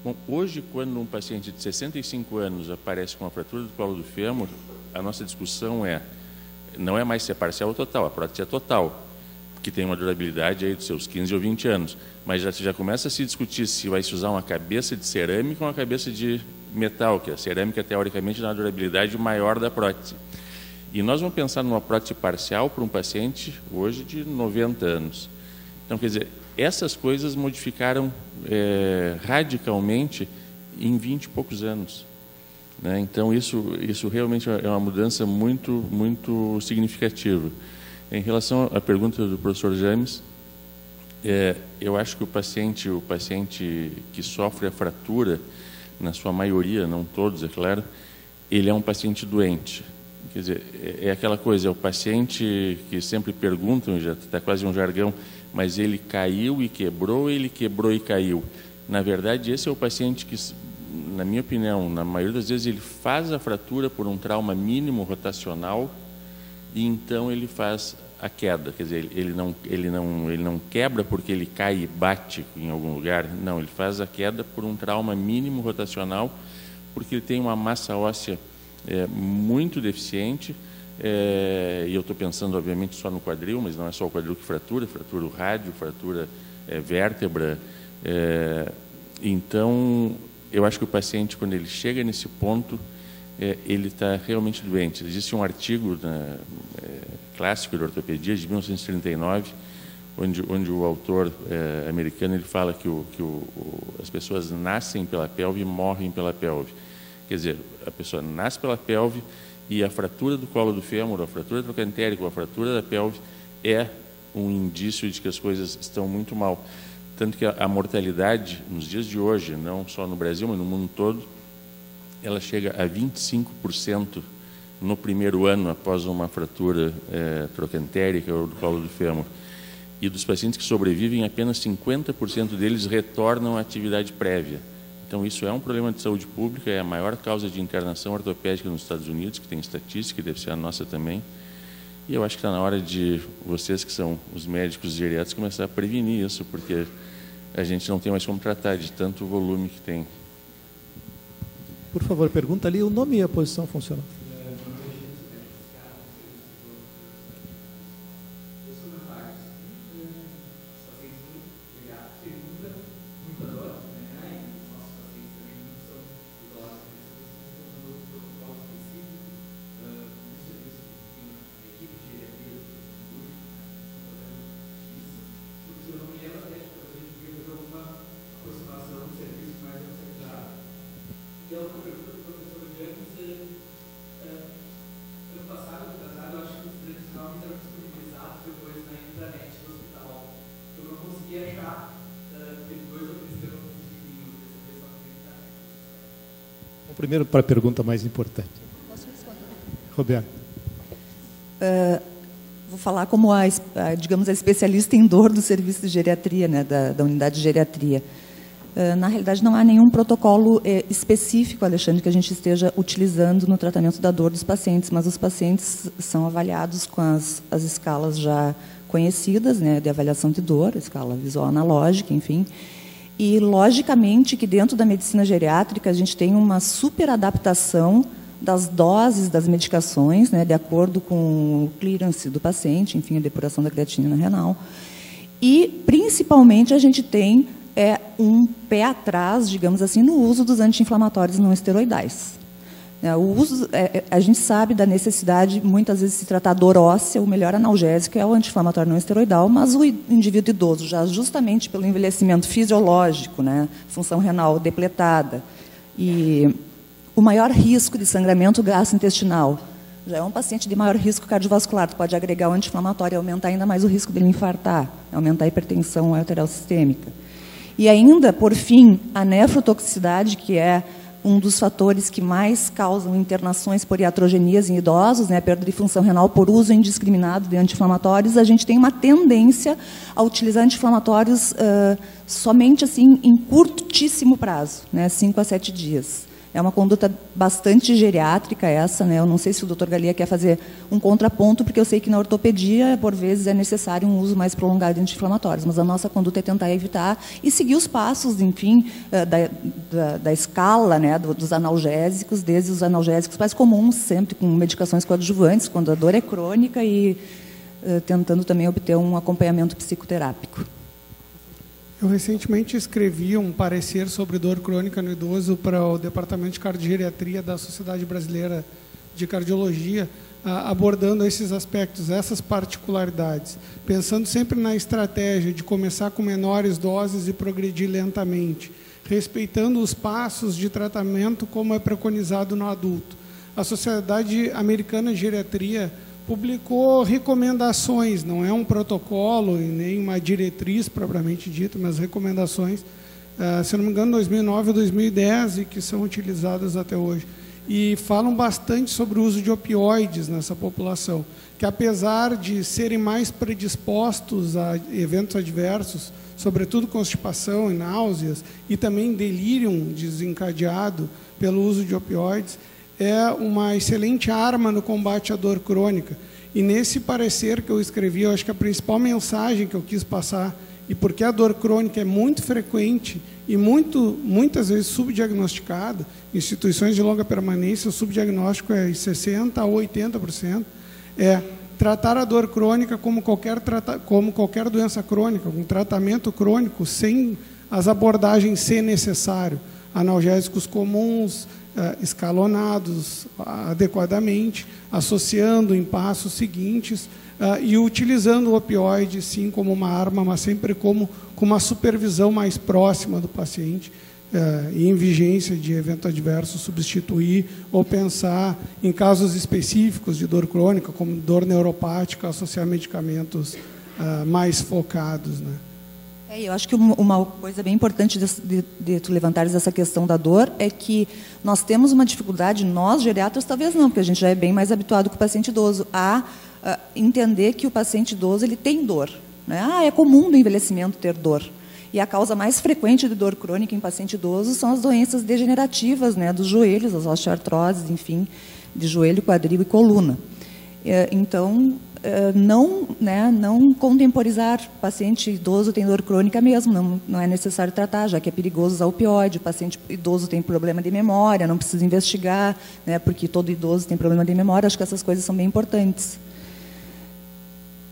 Bom, hoje, quando um paciente de 65 anos aparece com uma fratura do colo do fêmur, a nossa discussão não é mais se é parcial ou total, a prótese é total, que tem uma durabilidade aí dos seus 15 ou 20 anos. Mas já começa a se discutir se vai se usar uma cabeça de cerâmica ou uma cabeça de metal, que a cerâmica, teoricamente, dá uma durabilidade maior da prótese. E nós vamos pensar numa prótese parcial para um paciente, hoje, de 90 anos. Então, quer dizer, essas coisas modificaram radicalmente em 20 e poucos anos. Né? Então, isso realmente é uma mudança muito, muito significativa. Em relação à pergunta do professor James, eu acho que o paciente que sofre a fratura, na sua maioria, não todos, é claro, ele é um paciente doente. Quer dizer, é aquela coisa, é o paciente que sempre perguntam, já está quase um jargão, mas ele caiu e quebrou, ele quebrou e caiu. Na verdade, esse é o paciente que, na minha opinião, na maioria das vezes, ele faz a fratura por um trauma mínimo rotacional e então ele faz a queda. Quer dizer, ele não quebra porque ele cai e bate em algum lugar. Não, ele faz a queda por um trauma mínimo rotacional, porque ele tem uma massa óssea muito deficiente. E eu estou pensando, obviamente, só no quadril, mas não é só o quadril que fratura o rádio, fratura vértebra. Então, eu acho que o paciente, quando ele chega nesse ponto, ele está realmente doente. Existe um artigo clássico de ortopedia de 1939, onde o autor americano ele fala que as pessoas nascem pela pelve e morrem pela pelve. Quer dizer, a pessoa nasce pela pelve e a fratura do colo do fêmur, a fratura trocantérica, a fratura da pelve é um indício de que as coisas estão muito mal. Tanto que a mortalidade, nos dias de hoje, não só no Brasil, mas no mundo todo, ela chega a 25% no primeiro ano após uma fratura trocantérica ou do colo do fêmur. E dos pacientes que sobrevivem, apenas 50% deles retornam à atividade prévia. Então, isso é um problema de saúde pública, é a maior causa de internação ortopédica nos Estados Unidos, que tem estatística, e deve ser a nossa também. E eu acho que está na hora de vocês, que são os médicos geriatras, começar a prevenir isso, porque a gente não tem mais como tratar de tanto volume que tem. Por favor, pergunta ali o nome e a posição funcional. Primeiro, para a pergunta mais importante. Posso responder? Roberto. Vou falar como digamos, a especialista em dor do serviço de geriatria, né, da unidade de geriatria. Na realidade, não há nenhum protocolo específico, Alexandre, que a gente esteja utilizando no tratamento da dor dos pacientes, mas os pacientes são avaliados com as escalas já conhecidas, né, de avaliação de dor, a escala visual analógica, enfim. E, logicamente, que dentro da medicina geriátrica a gente tem uma superadaptação das doses das medicações, né, de acordo com o clearance do paciente, enfim, a depuração da creatinina renal. E, principalmente, a gente tem um pé atrás, digamos assim, no uso dos anti-inflamatórios não esteroidais. O uso, a gente sabe da necessidade, muitas vezes, de se tratar dor óssea, o melhor analgésico é o anti-inflamatório não esteroidal, mas o indivíduo idoso, já justamente pelo envelhecimento fisiológico, né, função renal depletada, e o maior risco de sangramento gastrointestinal, já é um paciente de maior risco cardiovascular, tu pode agregar o anti-inflamatório e aumentar ainda mais o risco dele infartar, aumentar a hipertensão arterial sistêmica. E ainda, por fim, a nefrotoxicidade, que é um dos fatores que mais causam internações por iatrogenias em idosos, né, perda de função renal por uso indiscriminado de anti-inflamatórios, a gente tem uma tendência a utilizar anti-inflamatórios somente assim, em curtíssimo prazo, né, 5 a 7 dias. É uma conduta bastante geriátrica essa, né? Eu não sei se o Dr. Galia quer fazer um contraponto, porque eu sei que na ortopedia, por vezes, é necessário um uso mais prolongado de anti-inflamatórios, mas a nossa conduta é tentar evitar e seguir os passos, enfim, da escala, né, dos analgésicos, desde os analgésicos mais comuns, sempre com medicações coadjuvantes, quando a dor é crônica, e tentando também obter um acompanhamento psicoterápico. Eu recentemente escrevi um parecer sobre dor crônica no idoso para o Departamento de Cardiogeriatria da Sociedade Brasileira de Cardiologia, abordando esses aspectos, essas particularidades, pensando sempre na estratégia de começar com menores doses e progredir lentamente, respeitando os passos de tratamento como é preconizado no adulto. A Sociedade Americana de Geriatria publicou recomendações, não é um protocolo e nem uma diretriz propriamente dita, mas recomendações, se não me engano, 2009 ou 2010, e que são utilizadas até hoje. E falam bastante sobre o uso de opioides nessa população, que apesar de serem mais predispostos a eventos adversos, sobretudo constipação e náuseas, e também delírio desencadeado pelo uso de opioides, é uma excelente arma no combate à dor crônica. E nesse parecer que eu escrevi, eu acho que a principal mensagem que eu quis passar, e porque a dor crônica é muito frequente e muitas vezes subdiagnosticada, instituições de longa permanência, o subdiagnóstico é 60% a 80%, é tratar a dor crônica como qualquer doença crônica, um tratamento crônico sem as abordagens ser necessário, analgésicos comuns, escalonados adequadamente, associando em passos seguintes e utilizando o opioide, sim, como uma arma, mas sempre com uma supervisão mais próxima do paciente, e em vigência de evento adverso, substituir ou pensar em casos específicos de dor crônica, como dor neuropática, associar medicamentos mais focados, né? Eu acho que uma coisa bem importante de tu levantares essa questão da dor é que nós temos uma dificuldade, nós geriatras talvez não, porque a gente já é bem mais habituado com o paciente idoso, a entender que o paciente idoso ele tem dor, né? É comum do envelhecimento ter dor. E a causa mais frequente de dor crônica em paciente idoso são as doenças degenerativas, né, dos joelhos, as osteoartroses, enfim, de joelho, quadril e coluna. Então, não contemporizar, paciente idoso tem dor crônica mesmo, não é necessário tratar, já que é perigoso usar opioide, o paciente idoso tem problema de memória, não precisa investigar, né, porque todo idoso tem problema de memória, acho que essas coisas são bem importantes.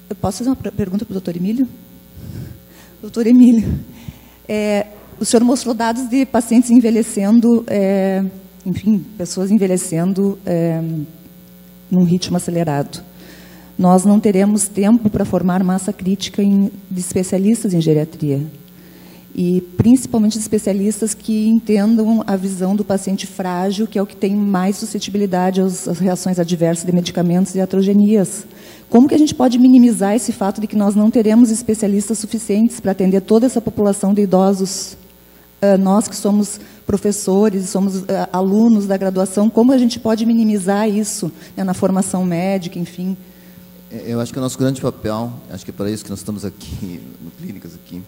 Eu posso fazer uma pergunta para o doutor Emílio? Doutor Emílio, o senhor mostrou dados de pacientes envelhecendo, enfim, pessoas envelhecendo num ritmo acelerado. Nós não teremos tempo para formar massa crítica de especialistas em geriatria. E, principalmente, de especialistas que entendam a visão do paciente frágil, que é o que tem mais suscetibilidade às reações adversas de medicamentos e iatrogenias. Como que a gente pode minimizar esse fato de que nós não teremos especialistas suficientes para atender toda essa população de idosos? Nós que somos professores, somos alunos da graduação, como a gente pode minimizar isso, né, na formação médica, enfim? Eu acho que o nosso grande papel, acho que é para isso que nós estamos aqui, no Clínicas aqui.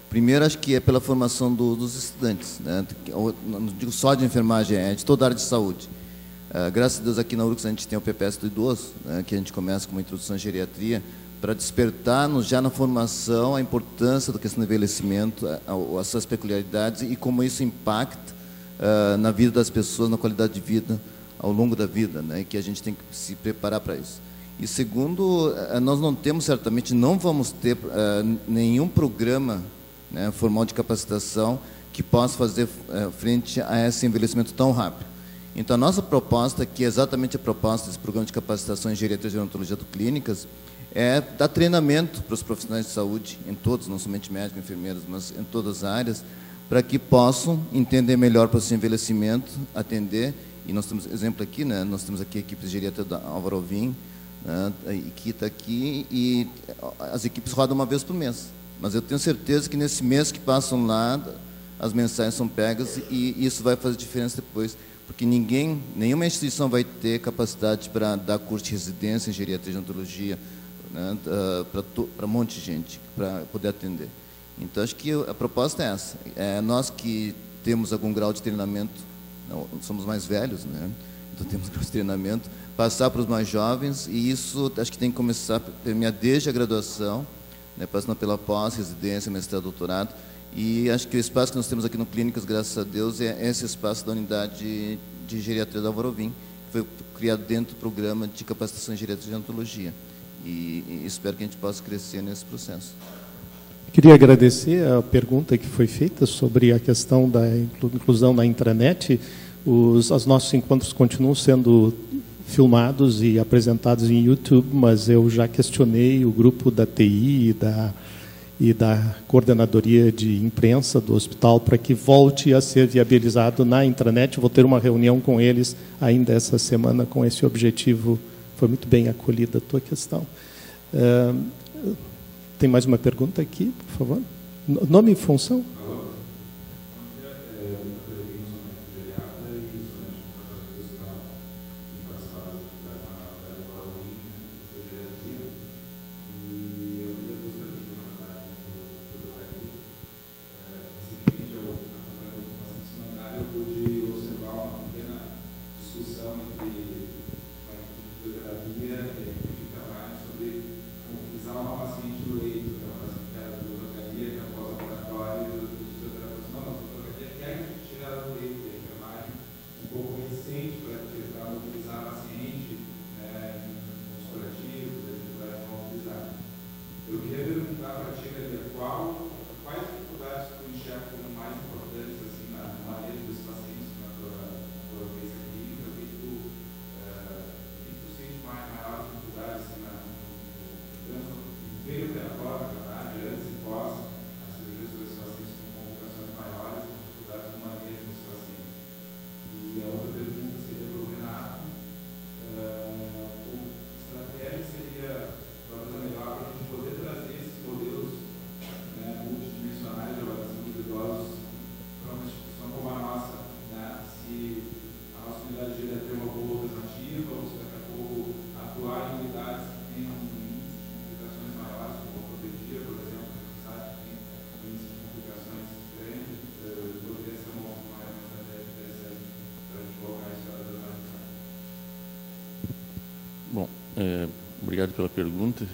Primeiro, acho que é pela formação dos estudantes, né? Não digo só de enfermagem, é de toda a área de saúde. Graças a Deus, aqui na URGS a gente tem o PPS do idoso, né, que a gente começa com uma introdução à geriatria, para despertar-nos já na formação a importância da questão do envelhecimento, as suas peculiaridades e como isso impacta na vida das pessoas, na qualidade de vida ao longo da vida, né? E que a gente tem que se preparar para isso. E segundo, nós não temos, certamente, não vamos ter nenhum programa, né, formal de capacitação que possa fazer frente a esse envelhecimento tão rápido. Então, a nossa proposta, que é exatamente a proposta desse programa de capacitação em geriatria e gerontologia clínicas, é dar treinamento para os profissionais de saúde, em todos, não somente médicos, enfermeiros, mas em todas as áreas, para que possam entender melhor o processo de envelhecimento, atender, e nós temos exemplo aqui, né, nós temos aqui a equipe de geriatria da Álvaro Alvim, né, que está aqui, e as equipes rodam uma vez por mês. Mas eu tenho certeza que nesse mês que passam lá, as mensagens são pegas e isso vai fazer diferença depois, porque nenhuma instituição vai ter capacidade para dar curso de residência em geriatria e gerontologia, né, para um monte de gente, para poder atender. Então, acho que a proposta é essa. Nós que temos algum grau de treinamento, somos mais velhos, né? Então temos grau de treinamento, passar para os mais jovens, e isso acho que tem que começar a permear desde a graduação, né, passando pela pós, residência, mestrado, doutorado, e acho que o espaço que nós temos aqui no Clínicas, graças a Deus, é esse espaço da unidade de geriatria da Álvaro Alvim, que foi criado dentro do programa de capacitação em geriatria e gerontologia. E espero que a gente possa crescer nesse processo. Queria agradecer a pergunta que foi feita sobre a questão da inclusão na intranet. Os nossos encontros continuam sendo filmados e apresentados em YouTube, mas eu já questionei o grupo da TI e da coordenadoria de imprensa do hospital para que volte a ser viabilizado na intranet. Vou ter uma reunião com eles ainda essa semana com esse objetivo. Foi muito bem acolhida a tua questão. Tem mais uma pergunta aqui, por favor? Nome e função? Obrigado pela pergunta.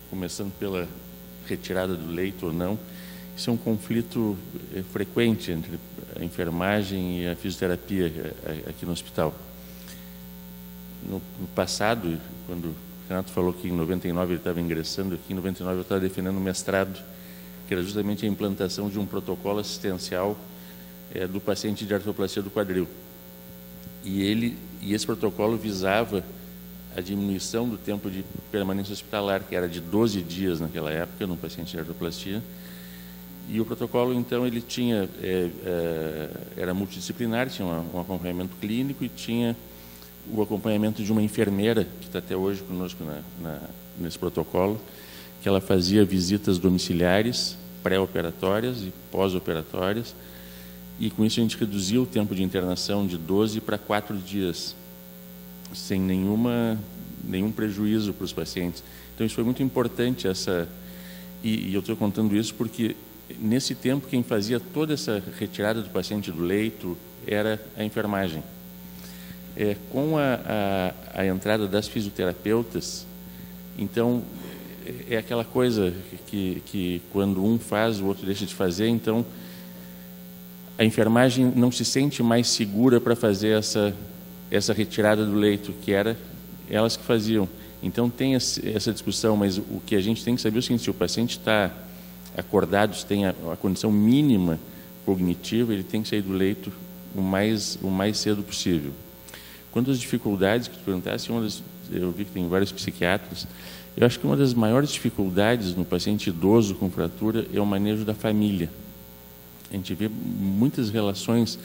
Começando pela retirada do leito ou não, isso é um conflito frequente entre a enfermagem e a fisioterapia aqui no hospital. No passado, quando o Renato falou que em 99 ele estava ingressando aqui, em 99 eu estava defendendo um mestrado, que era justamente a implantação de um protocolo assistencial do paciente de artroplastia do quadril. E esse protocolo visava a diminuição do tempo de permanência hospitalar, que era de 12 dias naquela época, no paciente de artroplastia. E o protocolo, então, ele tinha, era multidisciplinar, tinha um acompanhamento clínico e tinha o acompanhamento de uma enfermeira, que está até hoje conosco nesse protocolo, que ela fazia visitas domiciliares, pré-operatórias e pós-operatórias, e com isso a gente reduziu o tempo de internação de 12 para 4 dias, sem nenhum prejuízo para os pacientes. Então, isso foi muito importante, e eu estou contando isso porque, nesse tempo, quem fazia toda essa retirada do paciente do leito era a enfermagem. Com a entrada das fisioterapeutas, então, é aquela coisa que quando um faz, o outro deixa de fazer, então a enfermagem não se sente mais segura para fazer essa retirada do leito, que era elas que faziam. Então tem essa discussão, mas o que a gente tem que saber é o seguinte: se o paciente está acordado, se tem a condição mínima cognitiva, ele tem que sair do leito o mais cedo possível. Quanto às dificuldades que tu perguntaste, eu vi que tem vários psiquiatras, eu acho que uma das maiores dificuldades no paciente idoso com fratura é o manejo da família. A gente vê muitas relações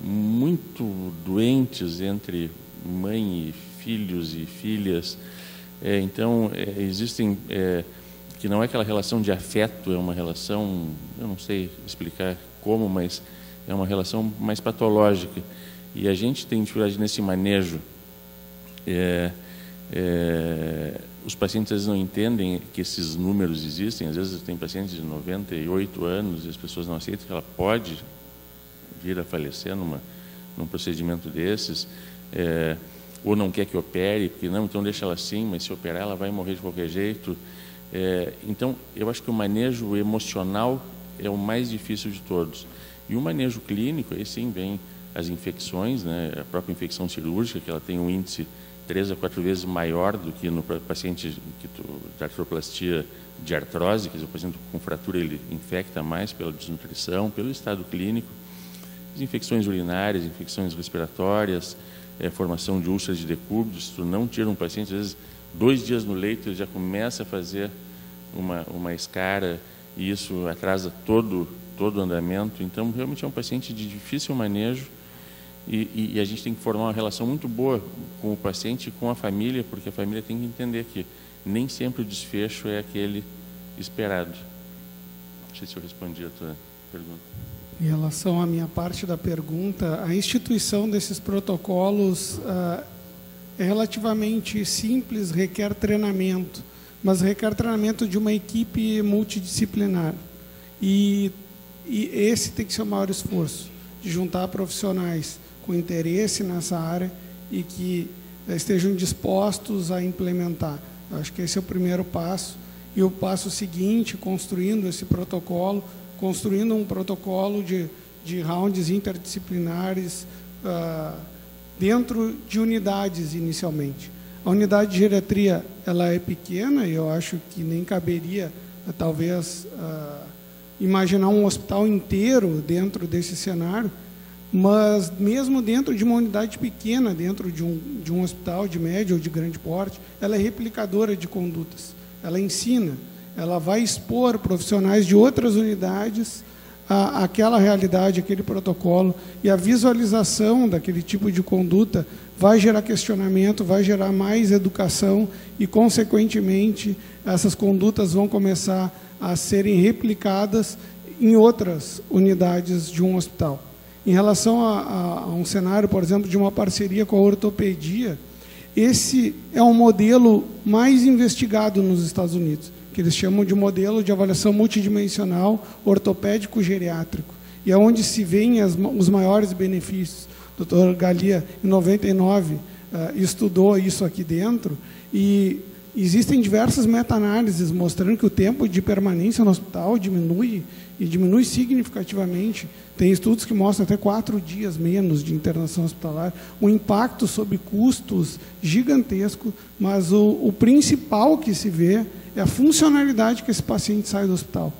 muito doentes entre mãe e filhos e filhas. Então, existem... que não é aquela relação de afeto, é uma relação, eu não sei explicar como, mas é uma relação mais patológica. E a gente tem dificuldade nesse manejo. Os pacientes às vezes não entendem que esses números existem. Às vezes tem pacientes de 98 anos e as pessoas não aceitam que ela pode vir a falecer num procedimento desses, ou não quer que opere, porque não, então deixa ela assim, mas se operar ela vai morrer de qualquer jeito. Então, eu acho que o manejo emocional é o mais difícil de todos. E o manejo clínico, aí sim vem as infecções, né? A própria infecção cirúrgica, que ela tem um índice 3 a 4 vezes maior do que no paciente da artroplastia de artrose, quer dizer, o paciente com fratura ele infecta mais pela desnutrição, pelo estado clínico. As infecções urinárias, infecções respiratórias, formação de úlceras de decúbito. Se tu não tira um paciente, às vezes 2 dias no leito ele já começa a fazer uma escara, e isso atrasa todo o andamento. Então, realmente é um paciente de difícil manejo, e a gente tem que formar uma relação muito boa com o paciente e com a família, porque a família tem que entender que nem sempre o desfecho é aquele esperado. Não sei se eu respondi a tua pergunta. Em relação à minha parte da pergunta, a instituição desses protocolos é relativamente simples, requer treinamento, mas requer treinamento de uma equipe multidisciplinar. E esse tem que ser o maior esforço, de juntar profissionais com interesse nessa área e que estejam dispostos a implementar. Eu acho que esse é o primeiro passo. E o passo seguinte, construindo esse protocolo, construindo um protocolo de rounds interdisciplinares dentro de unidades inicialmente. A unidade de geriatria ela é pequena, e eu acho que nem caberia, talvez, imaginar um hospital inteiro dentro desse cenário, mas mesmo dentro de uma unidade pequena, dentro de um hospital de médio ou de grande porte, ela é replicadora de condutas, ela ensina, ela vai expor profissionais de outras unidades àquela realidade, aquele protocolo, e a visualização daquele tipo de conduta vai gerar questionamento, vai gerar mais educação e, consequentemente, essas condutas vão começar a serem replicadas em outras unidades de um hospital. Em relação a um cenário, por exemplo, de uma parceria com a ortopedia, esse é um modelo mais investigado nos Estados Unidos, que eles chamam de modelo de avaliação multidimensional ortopédico-geriátrico, e é onde se veem os maiores benefícios. O Dr. Galia, em 99, estudou isso aqui dentro, e existem diversas meta-análises mostrando que o tempo de permanência no hospital diminui, e diminui significativamente. Tem estudos que mostram até 4 dias menos de internação hospitalar, um impacto sobre custos gigantesco, mas o principal que se vê é a funcionalidade que esse paciente sai do hospital.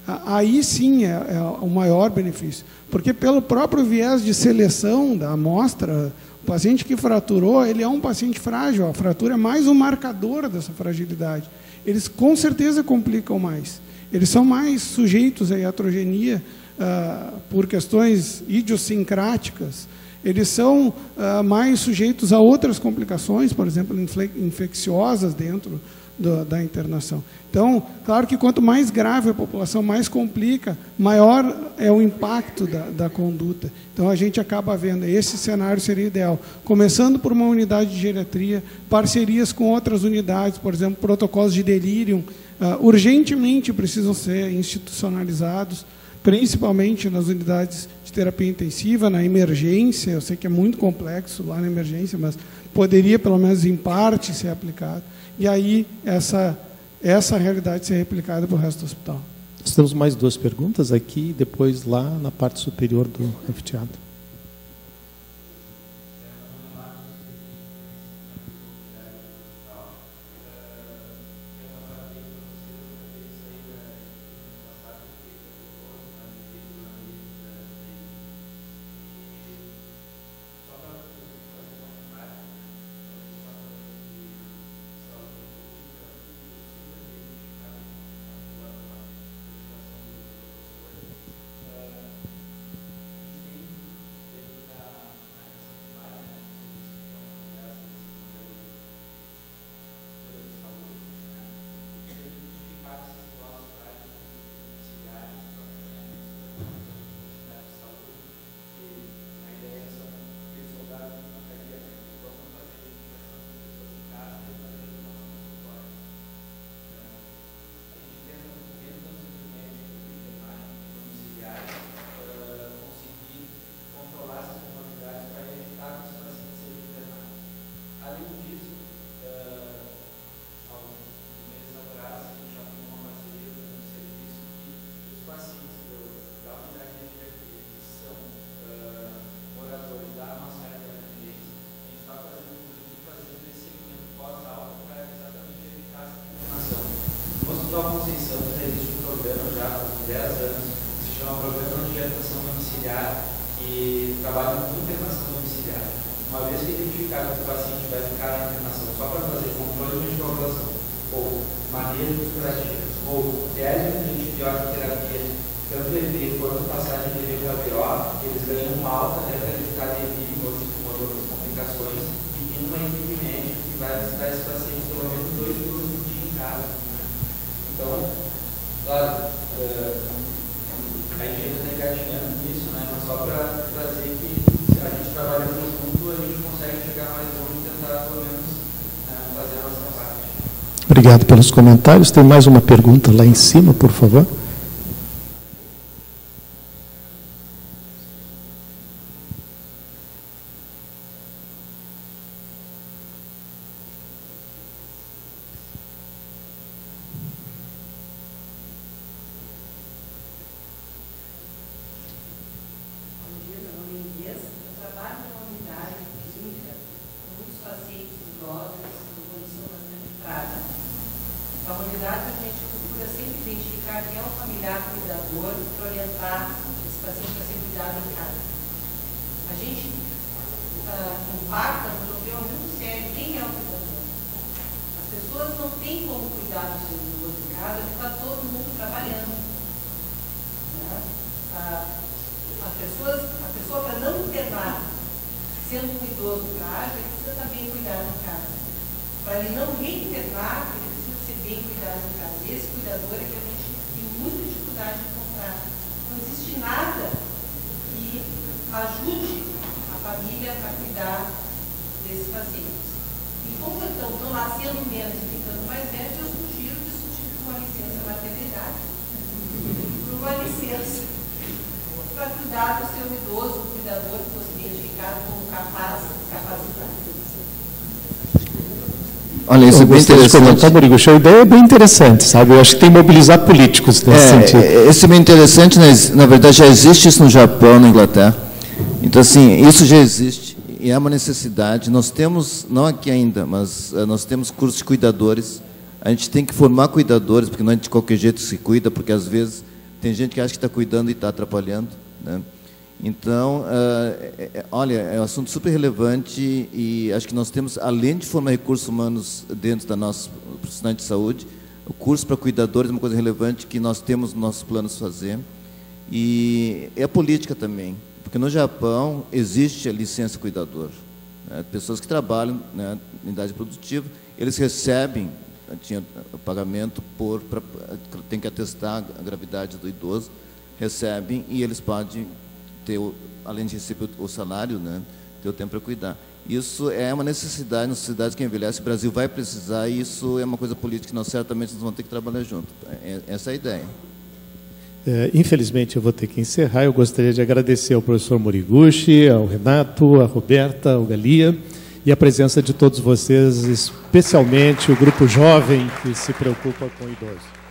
Aí sim é o maior benefício, porque pelo próprio viés de seleção da amostra, o paciente que fraturou, ele é um paciente frágil, a fratura é mais um marcador dessa fragilidade. Eles com certeza complicam mais, eles são mais sujeitos à iatrogenia por questões idiosincráticas, eles são mais sujeitos a outras complicações, por exemplo, infecciosas dentro da internação. Então, claro que quanto mais grave a população, mais complica, maior é o impacto da conduta. Então, a gente acaba vendo, esse cenário seria ideal, começando por uma unidade de geriatria, parcerias com outras unidades, por exemplo, protocolos de delírio, urgentemente precisam ser institucionalizados, principalmente nas unidades de terapia intensiva, na emergência. Eu sei que é muito complexo lá na emergência, mas poderia, pelo menos em parte, ser aplicado. E aí, essa realidade ser replicada para o resto do hospital. Nós temos mais 2 perguntas aqui e depois lá na parte superior do anfiteatro. Conceição, existe um programa já há 10 anos, que se chama Programa de Atenção Domiciliar, que trabalha com internação domiciliar. Uma vez que identificado que o paciente vai ficar na internação só para fazer controle de população, ou manejo curativas, ou término de antibiótico terapia, tanto EV quanto passagem de EV para VO, eles ganham uma alta até para evitar EV e outras complicações, e tem uma equipe médica que vai visitar esse paciente pelo menos 2 turnos por dia em casa. Então, claro, a gente está engatinhando nisso, né? Mas só para trazer que a gente trabalhando junto, a gente consegue chegar mais longe e tentar, pelo menos, fazer a nossa parte. Obrigado pelos comentários. Tem mais uma pergunta lá em cima, por favor. Olha, isso é bem interessante. A ideia é bem interessante, sabe? Eu acho que tem que mobilizar políticos nesse sentido. Esse é bem interessante, mas, na verdade, já existe isso no Japão, na Inglaterra. Então, assim, isso já existe e é uma necessidade. Nós temos, não aqui ainda, mas nós temos cursos de cuidadores. A gente tem que formar cuidadores, porque não é de qualquer jeito que se cuida, porque, às vezes, tem gente que acha que está cuidando e está atrapalhando, né? Então, olha, é um assunto super relevante e acho que nós temos, além de formar recursos humanos dentro da nossa profissional de saúde, o curso para cuidadores é uma coisa relevante que nós temos nos nossos planos fazer. E é a política também, porque no Japão existe a licença cuidador, né? Pessoas que trabalham, né, em idade produtiva, eles recebem, tinha pagamento tem que atestar a gravidade do idoso, recebem e eles podem ter, além de receber o salário, né, ter o tempo para cuidar. Isso é uma necessidade nas sociedades que envelhece, o Brasil vai precisar, e isso é uma coisa política que nós certamente vamos ter que trabalhar junto. Essa é a ideia. Infelizmente, eu vou ter que encerrar. Eu gostaria de agradecer ao professor Moriguchi, ao Renato, à Roberta, ao Galia, e a presença de todos vocês, especialmente o grupo jovem que se preocupa com o idoso.